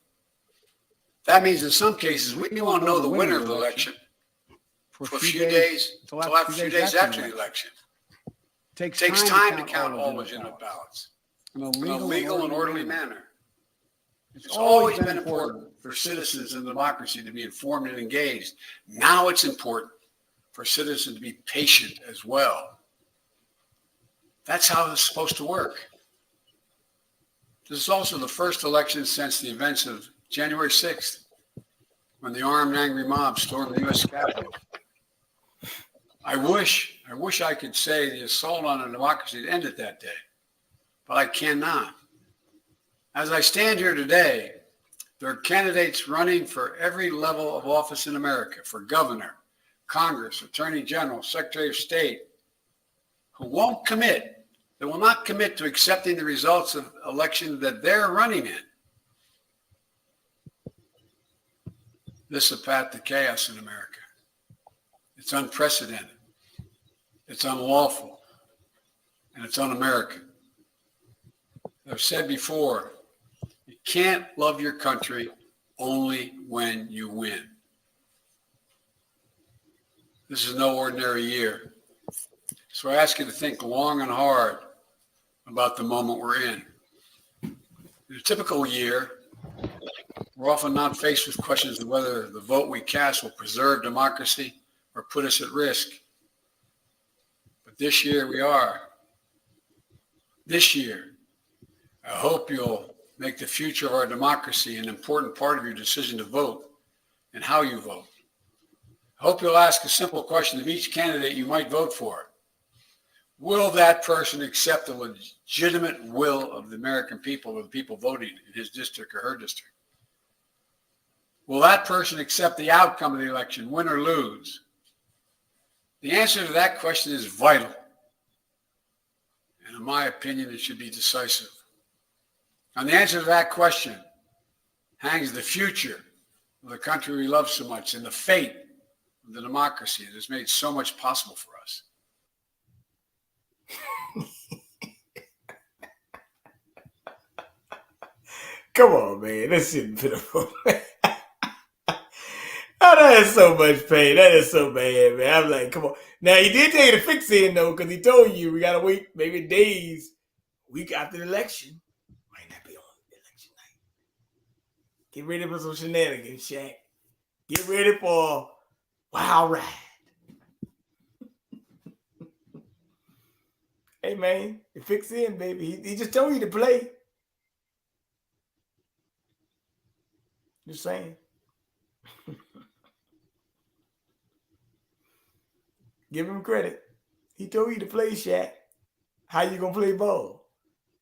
That means in some cases, we won't know the winner of the election for a few days, until a few days after the election. It takes time to count all legitimate ballots in a legal and orderly manner. It's always been important for citizens in democracy to be informed and engaged. Now it's important for citizens to be patient as well. That's how it's supposed to work. This is also the first election since the events of January 6th, when the armed angry mob stormed the U.S. Capitol. I wish I could say the assault on a democracy had ended that day, but I cannot. As I stand here today, there are candidates running for every level of office in America, for governor, Congress, Attorney General, Secretary of State, who won't commit. They will not commit to accepting the results of elections that they're running in. This is a path to chaos in America. It's unprecedented. It's unlawful. And it's un-American. As I've said before, you can't love your country only when you win. This is no ordinary year. So I ask you to think long and hard about the moment we're in. In a typical year, we're often not faced with questions of whether the vote we cast will preserve democracy or put us at risk. But this year we are. This year, I hope you'll make the future of our democracy an important part of your decision to vote and how you vote. I hope you'll ask a simple question of each candidate you might vote for. Will that person accept the legitimate will of the American people or the people voting in his district or her district? Will that person accept the outcome of the election, win or lose? The answer to that question is vital. And in my opinion, it should be decisive. On the answer to that question hangs the future of the country we love so much and the fate of the democracy that has made so much possible for us. Come on, man. That shit pitiful. Oh, that is so much pain. That is so bad, man. I'm like, come on. Now, he did tell you to fix it, though, because he told you we got to wait maybe days, week after the election. Might not be on election night. Get ready for some shenanigans, Shaq. Get ready for a wild ride. Hey, man, fix it, baby. He just told you to play. Just saying. Give him credit. He told you to play, Shaq. How you gonna play ball?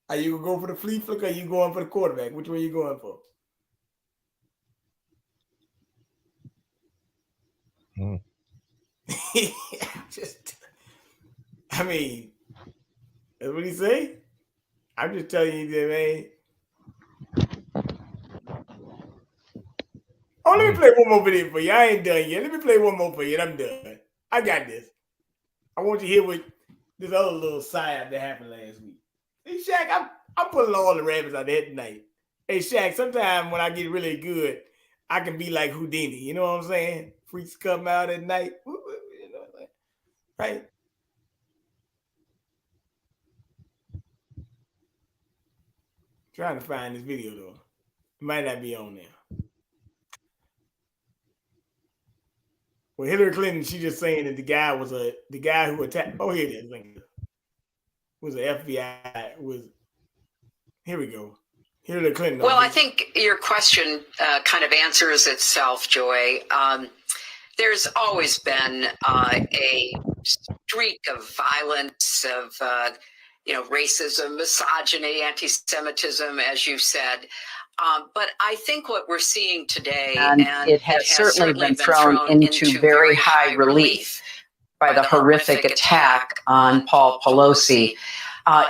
Are you gonna go for the flea flicker or are you going for the quarterback? Which one are you going for? I mean, that's what he say. I'm just telling you that, man. Oh, let me play one more video for you. I ain't done yet. Let me play one more for you and I'm done. I got this. I want you to hear what this other little psyop that happened last week. Hey, Shaq, I'm pulling all the rabbits out there tonight. Hey, Shaq, sometimes when I get really good, I can be like Houdini. You know what I'm saying? Freaks come out at night. You know what I'm saying? Right? Trying to find this video, though. It might not be on there. Well, Hillary Clinton, she just saying that the guy who attacked. Oh, here it is. Was the FBI? Here we go. Hillary Clinton. Well, I think your question kind of answers itself, Joy. There's always been a streak of violence, of racism, misogyny, anti-Semitism, as you said. But I think what we're seeing today, and it has certainly been thrown into very high relief by the horrific attack on Paul Pelosi,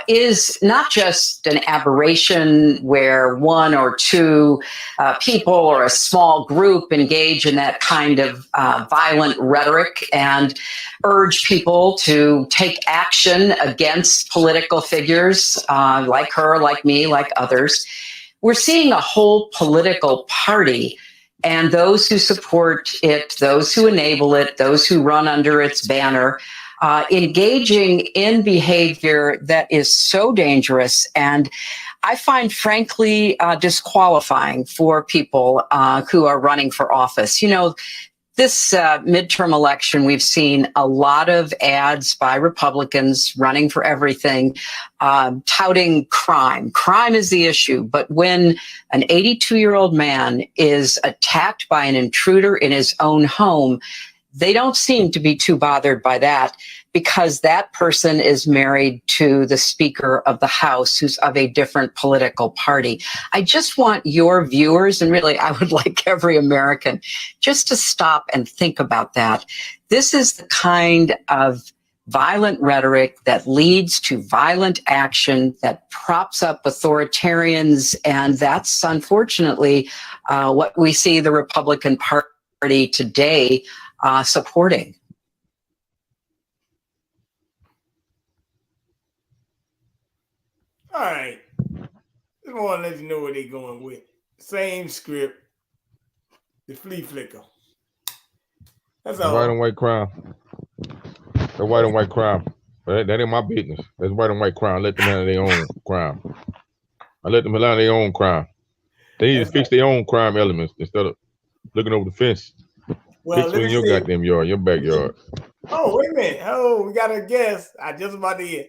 is not just an aberration where one or two people or a small group engage in that kind of violent rhetoric and urge people to take action against political figures like her, like me, like others. We're seeing a whole political party and those who support it, those who enable it, those who run under its banner, engaging in behavior that is so dangerous and I find, frankly, disqualifying for people who are running for office. You know, this midterm election, we've seen a lot of ads by Republicans running for everything, touting crime. Crime is the issue. But when an 82-year-old man is attacked by an intruder in his own home, they don't seem to be too bothered by that because that person is married to the Speaker of the House, who's of a different political party. I just want your viewers, and really I would like every American, just to stop and think about that. This is the kind of violent rhetoric that leads to violent action, that props up authoritarians, and that's unfortunately what we see the Republican Party today supporting. All right. Just want to let you know where they're going with. Same script. The flea flicker. That's all. White and white crime. The white and white crime. But that ain't my business. That's white and white crime. Let them handle their own crime. I let them handle their own crime. They need to fix their own crime elements instead of looking over the fence. Well, fix it in your goddamn yard, your backyard. Oh, wait a minute. Oh, we got a guest. I just about to hear.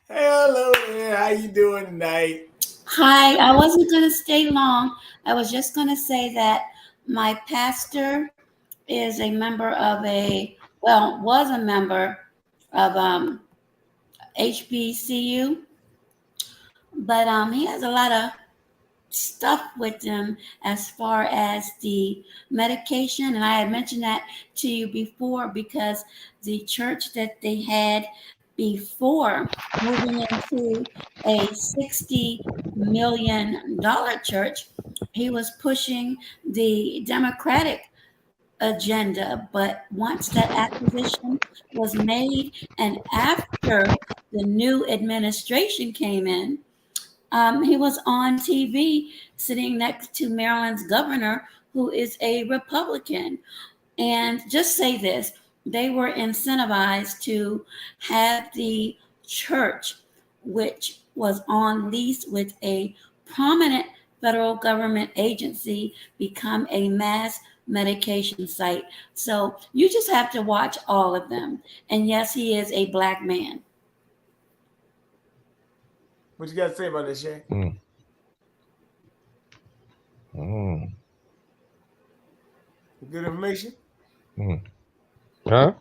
Hello, man. How you doing tonight? Hi. I wasn't going to stay long. I was just going to say that my pastor is a member of was a member of HBCU, but he has a lot of stuff with them as far as the medication, and I had mentioned that to you before because the church that they had before moving into a $60 million church, he was pushing the Democratic agenda. But once that acquisition was made and after the new administration came in, he was on TV sitting next to Maryland's governor, who is a Republican. And just say this, they were incentivized to have the church, which was on lease with a prominent federal government agency, become a mass medication site. So you just have to watch all of them. And yes, he is a black man. What you got to say about this, Shay? Good information? Huh?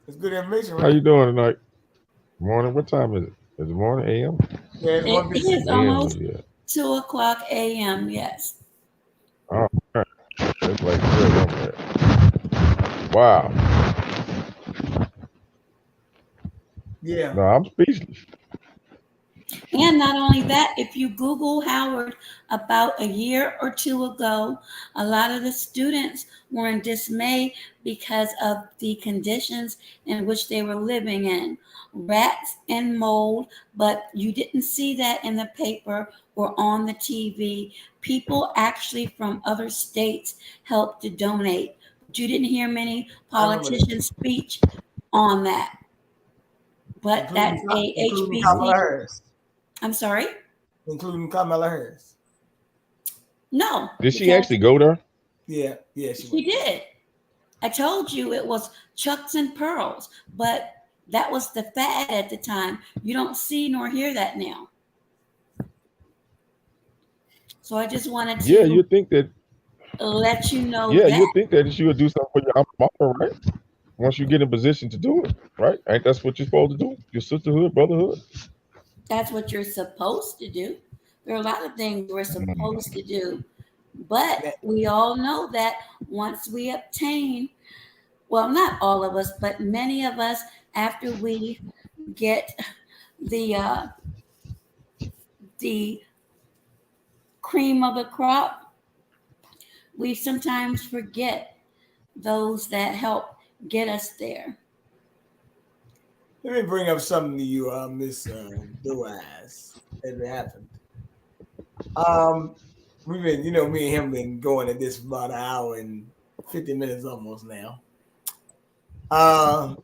It's good information, right? How you doing tonight? Morning. What time is it? Is it morning? AM? Yeah, it is almost 2 o'clock a.m., yes. Oh, right. That's like good. Wow. Yeah. No, I'm speechless. And not only that, if you Google Howard about a year or two ago, a lot of the students were in dismay because of the conditions in which they were living in. Rats and mold, but you didn't see that in the paper or on the TV. People actually from other states helped to donate. But you didn't hear many politicians speak on that. But that's a HBCU. I'm sorry? Including Kamala Harris. No. Did she actually go there? Yeah, she did. I told you it was Chucks and Pearls, but that was the fad at the time. You don't see nor hear that now. So I just wanted to you think that let you know that. you think that you would do something for your alma mater, right? Once you get in position to do it, right? Ain't that's what you're supposed to do? Your sisterhood, brotherhood? That's what you're supposed to do. There are a lot of things we're supposed to do. But we all know that once we obtain, well, not all of us, but many of us, after we get the cream of the crop, we sometimes forget those that help get us there. Let me bring up something to you, Miss Doaz, as it happened. We've been, me and him been going at this for about an hour and 50 minutes almost now. I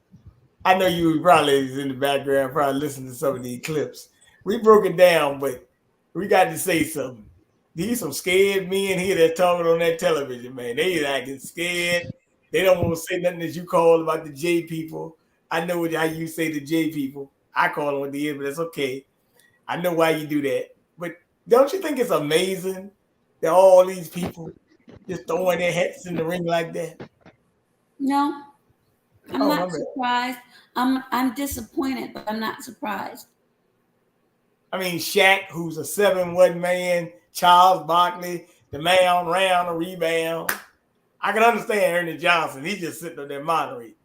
I know you probably is in the background, probably listening to some of these clips. We broke it down, but we got to say something. These some scared men here that talking on that television, man. They acting scared. They don't want to say nothing that you call about the J people. I know how you say the J people. I call them what they is, but that's okay. I know why you do that. But don't you think it's amazing that all these people just throwing their hats in the ring like that? No, I'm not surprised. I'm disappointed, but I'm not surprised. I mean, Shaq, who's a 7'1" man, Charles Barkley, the man on round, a rebound. I can understand Ernie Johnson. He's just sitting up there moderating.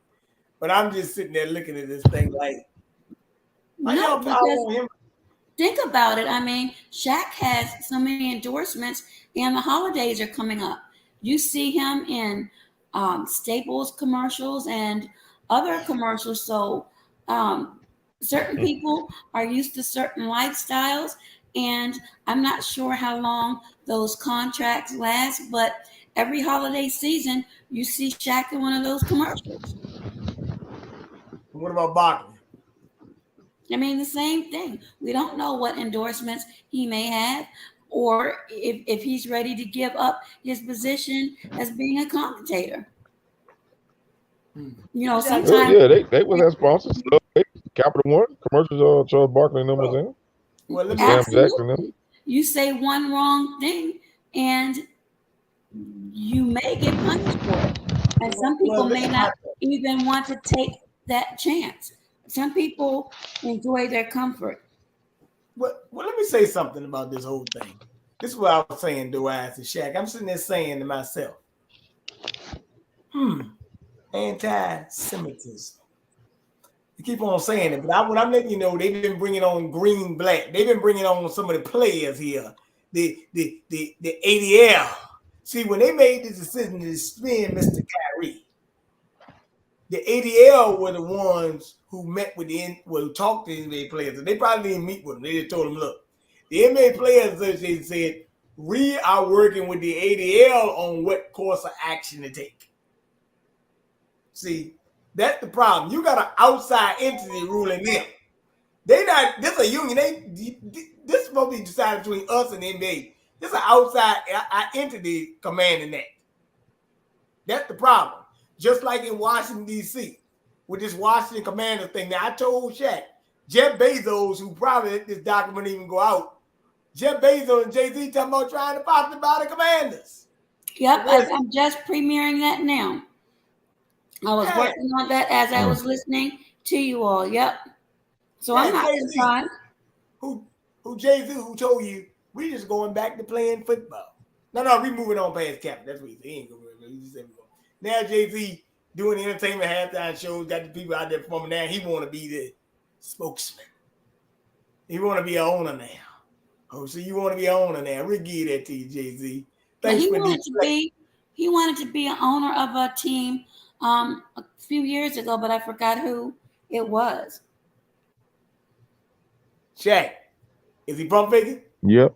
But I'm just sitting there looking at this thing like, no, because think about it. I mean, Shaq has so many endorsements, and the holidays are coming up. You see him in Staples commercials and other commercials. So certain people are used to certain lifestyles, and I'm not sure how long those contracts last, but every holiday season, you see Shaq in one of those commercials. What about Barkley? I mean, the same thing. We don't know what endorsements he may have, or if he's ready to give up his position as being a commentator. You know, sometimes they was that sponsors. Capital One commercials. Charles Barkley and them was in. Well, Sam Jackson them. You say one wrong thing, and you may get punished for it. And some people may not even want to take that chance. Some people enjoy their comfort. Well, let me say something about this whole thing. This is what I was saying, Dwight and Shaq. I'm sitting there saying to myself, anti-Semitism. You keep on saying it, but what I'm letting you know, they've been bringing on green, black. They've been bringing on some of the players here. The ADL. See, when they made this decision to spin Mr. Kyrie, the ADL were the ones who met with talked to the NBA players. And they probably didn't meet with them. They just told them, look, the NBA Players Association said, we are working with the ADL on what course of action to take. See, that's the problem. You got an outside entity ruling them. They not, this is a union. This is supposed to be decided between us and the NBA. This is an outside entity commanding that. That's the problem. Just like in Washington, D.C., with this Washington Commander thing. Now, I told Shaq, Jeff Bezos, who probably let this document even go out, Jeff Bezos and Jay-Z talking about trying to possibly buy the Commanders. Yep, I'm just premiering that now. I was working on that as I was listening to you all. Yep. So I'm not surprised. Who Jay-Z, who told you, we just going back to playing football. No, we moving on past Cap. That's what he said. He ain't going to he just said we going. Now Jay-Z doing the entertainment halftime shows, got the people out there performing now. He want to be the spokesman. He want to be an owner now. Oh, so you want to be an owner now. We'll give that to you, Jay-Z. He wanted to be an owner of a team a few years ago, but I forgot who it was. Chak. Is he pump faking? Yep.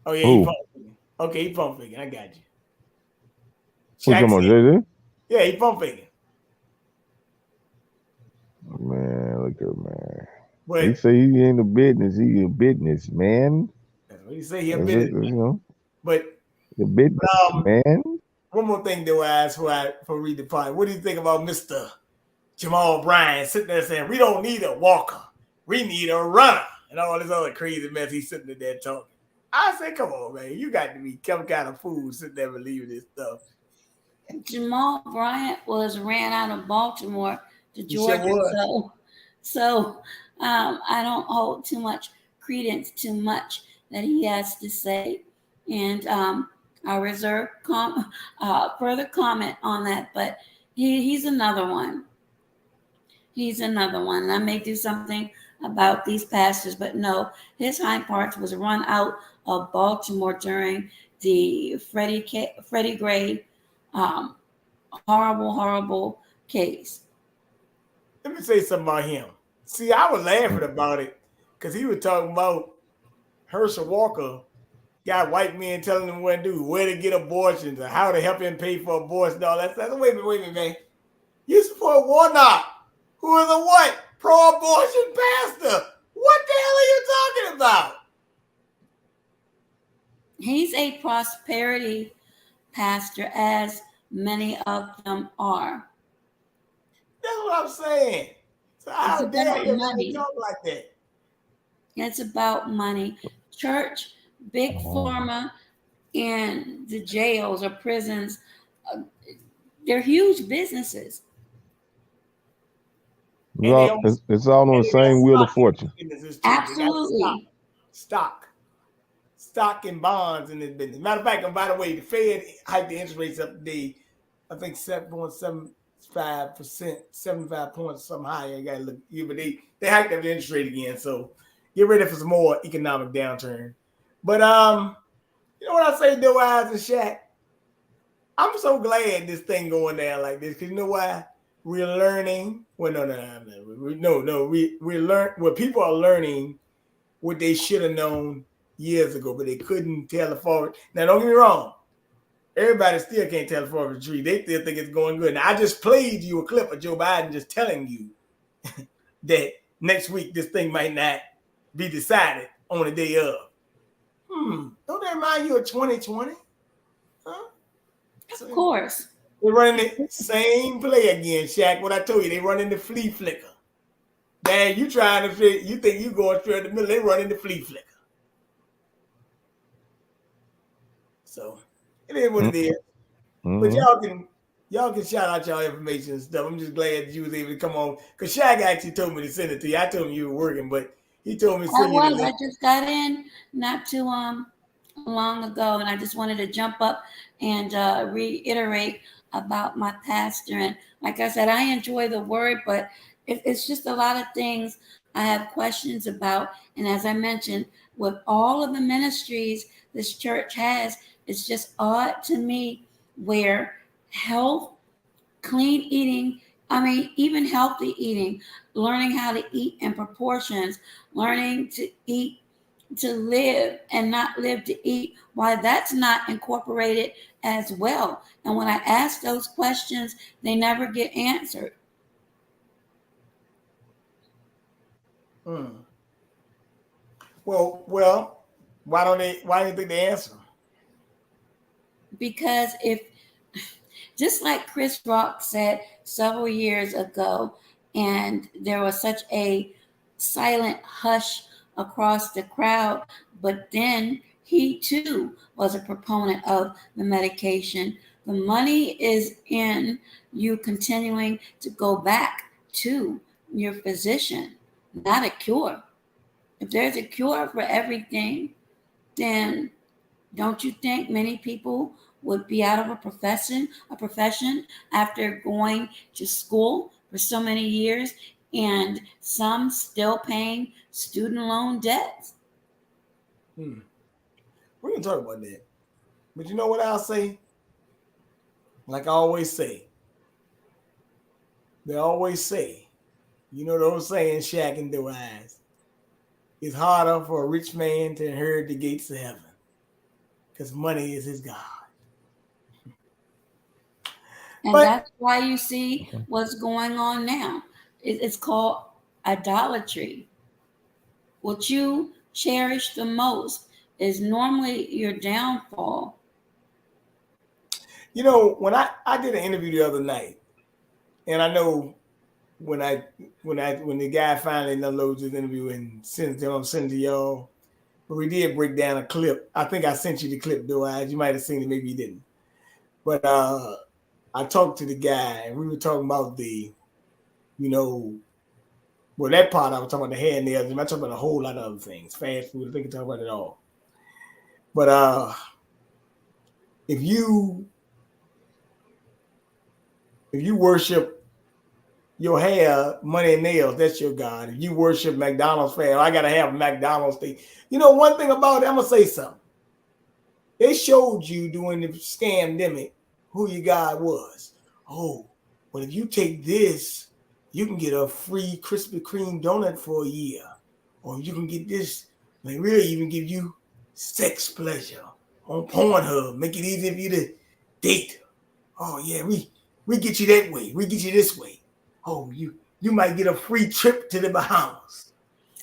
Oh, yeah, he pump faking. Okay, he pump faking. I got you. Who's talking about, Jay-Z? Yeah, he pump faking. Man, look at man. But he say he ain't a business. He a business man. That's what he say. He a business man. You know, but the business man. One more thing though, I asked for read the part. What do you think about Mr. Jamal Bryant sitting there saying we don't need a walker, we need a runner, and all this other crazy mess he's sitting there talking? I said, come on, man, you got to be some kind of fool sitting there believing this stuff. Jamal Bryant ran out of Baltimore to Georgia, so I don't hold too much credence to much that he has to say, and I reserve further comment on that. But he's another one. He's another one, and I may do something about these pastors, but no, his hind parts was run out of Baltimore during the Freddie Gray horrible case. Let me say something about him. See, I was laughing about it because he was talking about Herschel Walker got white men telling him what to do, where to get abortions, or how to help him pay for abortion, all that stuff. Wait a minute, man. You support Warnock, who is a what? Pro-abortion pastor. What the hell are you talking about? He's a prosperity pastor, as many of them are. That's what I'm saying. So how dare you talk like that? It's about money. Church, big pharma, and the jails or prisons, they're huge businesses. It's all on the same wheel of fortune. Absolutely. Stock and bonds in this business. Matter of fact, and by the way, the Fed hiked the interest rates up today. I think 7.75%, 75 points, something higher. You gotta look, but they hiked up the interest rate again. So get ready for some more economic downturn. But you know what I say, Doe Eyes and Shaq? I'm so glad this thing going down like this, because you know why? We're learning. Well, people are learning what they should have known years ago, but they couldn't tell the forward. Now, don't get me wrong. Everybody still can't tell the forward tree. They still think it's going good. Now, I just played you a clip of Joe Biden just telling you that next week this thing might not be decided on the day of. Don't that remind you of 2020? Huh? Of course. They're running the same play again, Shaq. What I told you, they running the flea flicker. Man, you trying to you think you going straight in the middle, they running the flea flicker. So it is what it is. But y'all can shout out y'all information and stuff. I'm just glad that you was able to come on. Because Shaq actually told me to send it to you. I told him you were working, but he told me to send you the link. I just got in not too long ago, and I just wanted to jump up and reiterate about my pastor. And like I said, I enjoy the word, but it's just a lot of things I have questions about. And as I mentioned, with all of the ministries this church has, it's just odd to me where health, clean eating, even healthy eating, learning how to eat in proportions, learning to eat to live and not live to eat, why that's not incorporated as well. And when I ask those questions, they never get answered. Well, why do you think they answer? Because just like Chris Rock said several years ago, and there was such a silent hush across the crowd, but then he too was a proponent of the medication. The money is in you continuing to go back to your physician, not a cure. If there's a cure for everything, then don't you think many people would be out of a profession after going to school for so many years, and some still paying student loan debts? We can talk about that. But you know what I'll say? Like I always say. They always say, you know those saying, Shaq and Doe Eyes, it's harder for a rich man to inherit the gates of heaven because money is his God. And that's why you see what's going on now. It's called idolatry. What you cherish the most is normally your downfall. You know, when I did an interview the other night, and I know when the guy finally unloads his interview and sends it to y'all, but we did break down a clip. I think I sent you the clip, Doe Eyes. You might have seen it, maybe you didn't. But I talked to the guy, and we were talking about that part I was talking about the hair nails. I'm talking about a whole lot of other things, fast food. I think I talk about it all. But if you worship your hair, money, and nails, that's your God. If you worship McDonald's fare, I gotta have a McDonald's thing. You know, one thing about it, I'm gonna say something. They showed you during the scamdemic who your God was. Oh, but if you take this, you can get a free Krispy Kreme donut for a year. Or you can get this, they really even give you sex pleasure on Pornhub, make it easy for you to date. Oh yeah, we get you that way. We get you this way. Oh, you might get a free trip to the Bahamas.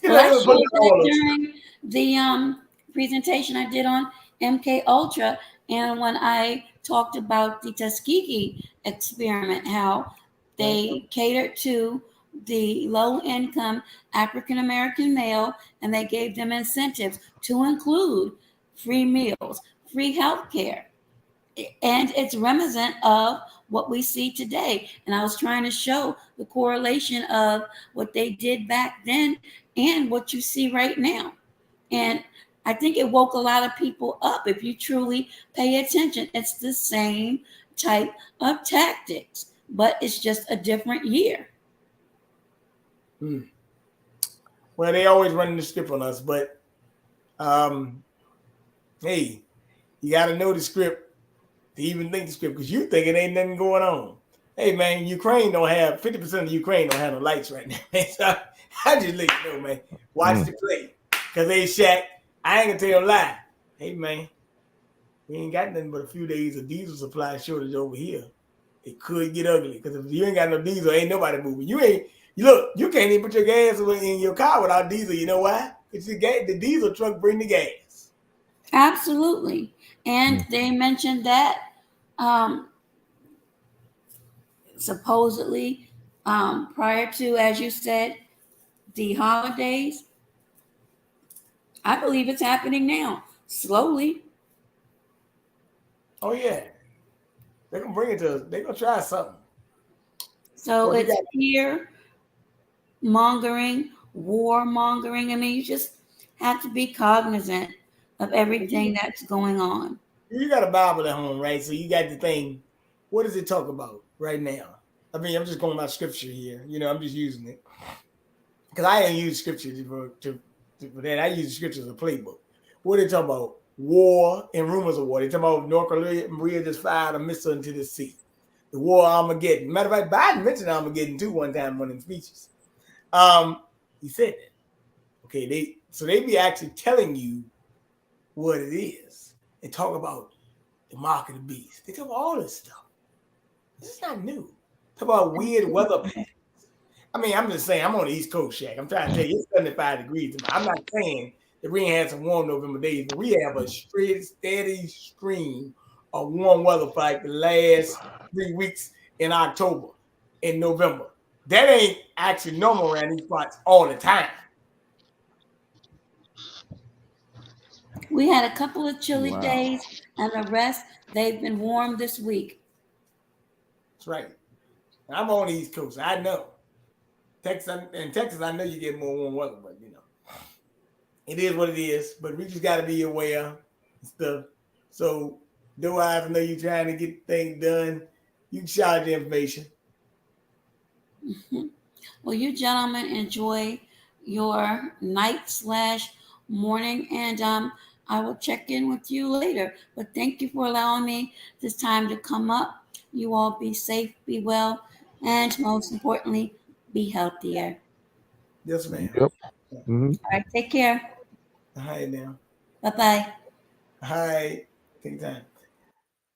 Well, I showed that during the presentation I did on MK Ultra, and when I talked about the Tuskegee experiment, how they catered to the low-income African-American male, and they gave them incentives to include free meals, free health care. And it's reminiscent of what we see today. And I was trying to show the correlation of what they did back then and what you see right now. And I think it woke a lot of people up. If you truly pay attention, it's the same type of tactics, but it's just a different year. Well, they always running the script on us, but hey, you got to know the script to even think the script, because you think it ain't nothing going on. Hey, man, Ukraine don't have 50% of Ukraine don't have no lights right now. So I just let you know, man. Watch the play, because they Shaq. I ain't gonna tell you a lie. Hey, man, we ain't got nothing but a few days of diesel supply shortage over here. It could get ugly, because if you ain't got no diesel, ain't nobody moving. You can't even put your gas in your car without diesel. You know why? It's the diesel truck bring the gas. Absolutely. And they mentioned that supposedly prior to, as you said, the holidays. I believe it's happening now, slowly. Oh, yeah. They're going to bring it to us. They're going to try something. So it's fear mongering, war mongering. I mean, you just have to be cognizant of everything that's going on. You got a Bible at home, right? So you got the thing. What does it talk about right now? I mean, I'm just going by scripture here. I'm just using it. Because I ain't use scripture for that. I use scripture as a playbook. What they talk about? War and rumors of war. They talk about North Korea just fired a missile into the sea. The war Armageddon. Matter of fact, Biden mentioned Armageddon too one time in one of the speeches. He said that. Okay, they be actually telling you what it is and talk about the mark of the beast. They talk about all this stuff. This is not new. Talk about weird weather patterns. I mean, I'm just saying, I'm on the East Coast, Shaq. I'm trying to tell you, it's 75 degrees. I'm not saying that we ain't had some warm November days, but we have a steady stream of warm weather for like the last 3 weeks in October and November. That ain't actually normal around these spots all the time. We had a couple of chilly days, and the rest, they've been warm this week. That's right. I'm on the East Coast. I know. In Texas, I know you get more warm weather, but it is what it is. But we just got to be aware and stuff. So, though I know you're trying to get things done, you can shout the information. Mm-hmm. Well, you gentlemen enjoy your night/morning, and I will check in with you later. But thank you for allowing me this time to come up. You all be safe, be well, and most importantly, be healthier. Yes, ma'am. Yep. Mm-hmm. All right, take care. All right, now. Bye-bye. All right. Take time.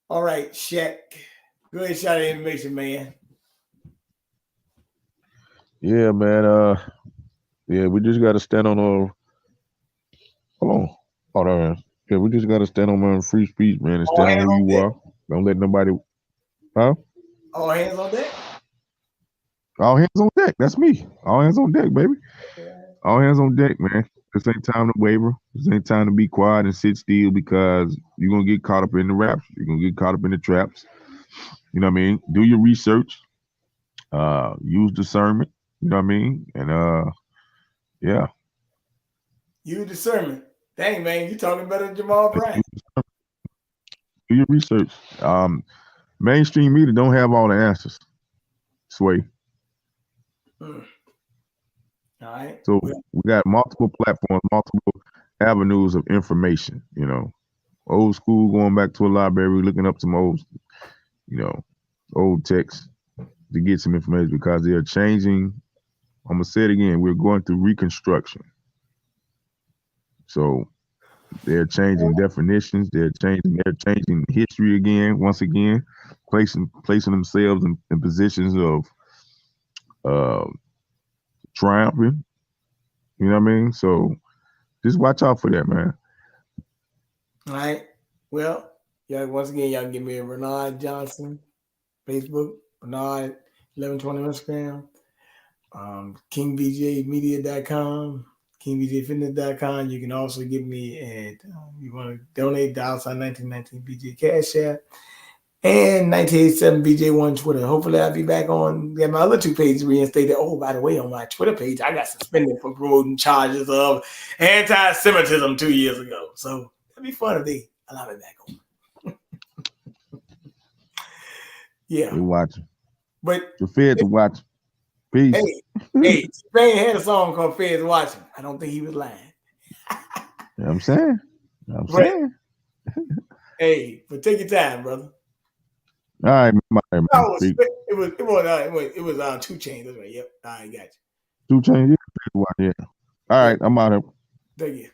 All right, Shaq. Go ahead and shout the information, man. Yeah, man. Yeah, we just got to stand on our. Hold on. Yeah, we just got to stand on free speech, man, and stand on who you are. Don't let nobody. Huh? All hands on deck. All hands on deck. That's me. All hands on deck, baby. All hands on deck, man. This ain't time to waver. This ain't time to be quiet and sit still, because you're going to get caught up in the raps. You're going to get caught up in the traps. You know what I mean? Do your research. Use discernment. You know what I mean? And yeah. Use discernment. Dang, man, you talking better than Jamal Bryant. Do your research. Mainstream media don't have all the answers. Sway. All right. So we got multiple platforms, multiple avenues of information. Old school, going back to a library, looking up some old, old texts to get some information, because they are changing. I'm gonna say it again. We're going through reconstruction. So they're changing definitions. They're changing history again. Once again, placing themselves in positions of triumphing. You know what I mean? So just watch out for that, man. All right. Well, yeah. Once again, y'all can give me a Bernard Johnson Facebook, Bernard 1120 Instagram, KingBJmedia.com, KingBJFitness.com. You can also give me at you want to donate $1919 BJ Cash App and 987 BJ1 Twitter. Hopefully, I'll be back on. Get my other two pages reinstated. Oh, by the way, on my Twitter page, I got suspended for promoting charges of anti-Semitism 2 years ago. So it'd be fun if they allow me back on. Yeah. They watching. But the feds are watching. Peace. Hey, Spain had a song called Feds Watching. I don't think he was lying. You know what I'm saying? Right. Hey, but take your time, brother. All right, man. It was 2 Chainz. That's right. Yep. I got you. 2 Chainz. Yeah. All right, I'm out of here. Thank you.